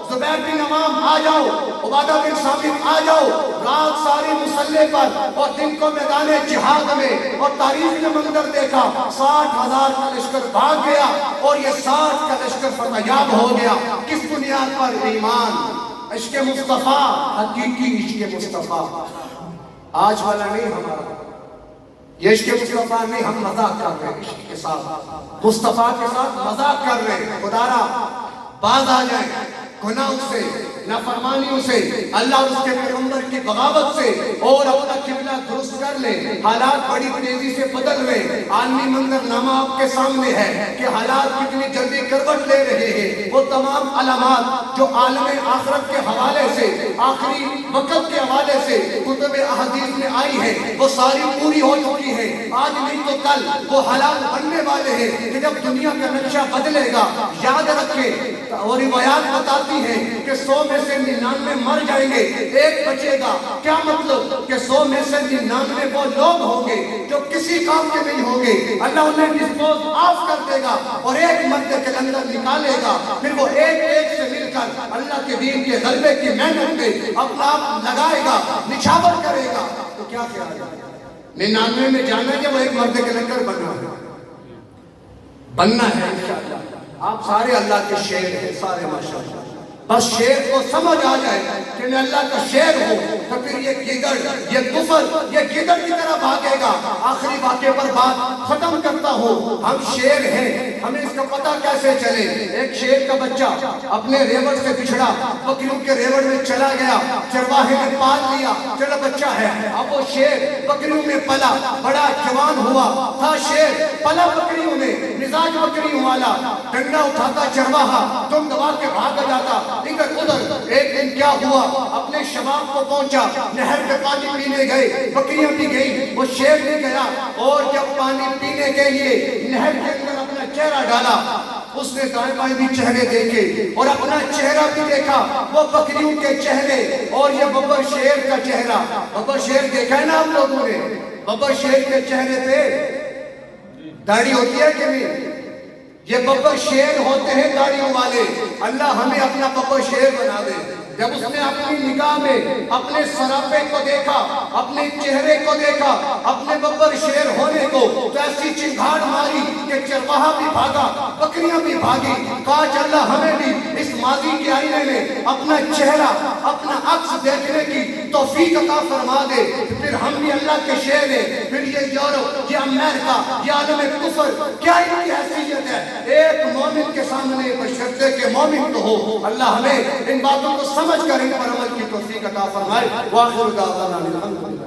زبیر بن عوام آ جاؤ، عبادہ بن ثابت آ جاؤ۔ رات ساری مسلح پر اور دن کو میدان جہاد میں، اور تاریخ نے منظر دیکھا 60,000 کا لشکر بھاگ گیا اور یہ 60 کا لشکر فتحیاب ہو گیا۔ کس بنیاد پر؟ ایمان، عشق مصطفیٰ، حقیقی عشق مصطفیٰ، آج والا نہیں ہمارا، یہ عشق مصطفیٰ نہیں، ہم مذاق کر رہے ہیں عشق کے ساتھ، مصطفیٰ کے ساتھ مذاق کر رہے ہیں۔ خدا را باز آ جائیں گناہوں سے، نافرمانیوں سے، اللہ اور اس کے پیغمبر کی بغاوت سے، اور اپنا قبلہ درست کر لیں۔ حالات بڑی تیزی سے بدل رہے، عالمی منظر نامہ آپ کے سامنے ہے کہ حالات کتنی جلدی کروٹ لے رہے ہیں۔ وہ تمام علامات جو عالم آخرت کے حوالے سے، آخری وقت کے حوالے سے کتب احادیث میں آئی ہیں، وہ ساری پوری ہو چکی ہیں۔ آج نہیں تو کل وہ حالات بننے والے ہیں کہ جب دنیا کا نقشہ بدلے گا۔ یاد رکھیں، اور روایات بتاتی ہیں کہ 100 میں سے 99 مر جائیں گے، ایک بچے گا۔ کیا مطلب کہ 100 میں سے 99 وہ لوگ ہوں گے جو کسی کام کے نہیں ہوں گے، اللہ انہیں ڈسپوز آف کر دے گا اور ایک مردے کے اندر نکالے گا، پھر وہ ایک ایک سے مل کر اللہ کے دین کے غلبے کی محنت میں اپنا آپ لگائے گا، نچھاور کرے گا۔ تو کیا خیال ہے؟ 99 میں جانا ہے کہ وہ ایک مردے کے لنگر بننا ہے انشاءاللہ۔ آپ سارے اللہ کے شیر ہیں، سارے ماشاءاللہ۔ بس شیر کو سمجھ آ جائے کہ میں اللہ کا شیر ہوں تو پھر یہ گیدڑ، یہ کفر، یہ گیدڑ کی طرح بھاگے گا۔ آخری واقعے پر بات ختم کرتا ہوں۔ ہم شیر ہیں، ہمیں اس کا پتہ کیسے چلے؟ ایک شیر کا بچہ اپنے ریوڑ سے بچھڑا، بکریوں کے ریوڑ میں چلا گیا، چرواہے نے پال لیا، چلا بچہ ہے۔ اب وہ شیر بکریوں میں پلا، بڑا جوان ہوا، تھا شیر، پلا بکریوں میں، مزاج بکریوں والا، ڈنڈا اٹھاتا چرواہا، تم دبا کے بھاگ جاتا ادھر ادھر۔ ایک دن کیا ہوا؟ اپنے شباب کو پہنچا، نہر پہ پانی پینے گئے، بکریاں بھی گئی، وہ شیر بھی گیا، اور جب پانی پینے کے لیے نہر کے اندر اپنا چہرہ ڈالا، اس نے دائیں بائیں بھی چہرے دیکھے اور اپنا چہرہ بھی دیکھا، وہ بکریوں کے چہرے اور یہ ببر شیر کا چہرہ۔ ببر شیر دیکھا ہے نا آپ لوگوں نے؟ ببر شیر کے چہرے پہ داڑھی ہوتی ہے کہ نہیں؟ یہ ببر شیر ہوتے ہیں داڑھیوں والے۔ اللہ ہمیں اپنا ببر شیر بنا دے۔ جب اس نے اپنی نگاہ میں اپنے سراپے کو دیکھا، اپنے چہرے کو دیکھا، اپنے ببر شیر ہونے کو، تو ایسی چنگھاڑ ماری کہ چرواہا بھی بھاگا، بکریاں بھی بھاگی۔ کاش اللہ ہمیں بھی اس ماضی کے آئینے میں اپنا چہرہ، اپنا عکس دیکھنے کی توفیق عطا فرما دے، پھر ہم بھی اللہ کے شیر ہیں۔ پھر یہ یورپ، یہ امریکہ، یہ عالم کفر، کیا ان کی حیثیت ہے؟ ایک مومن کے سامنے بشرطے کہ مومن تو ہو۔ اللہ ہمیں ان باتوں کو سمجھ کر ان پر عمل کی توفیق عطا فرمائے۔ وآخر دعوانا الحمدللہ۔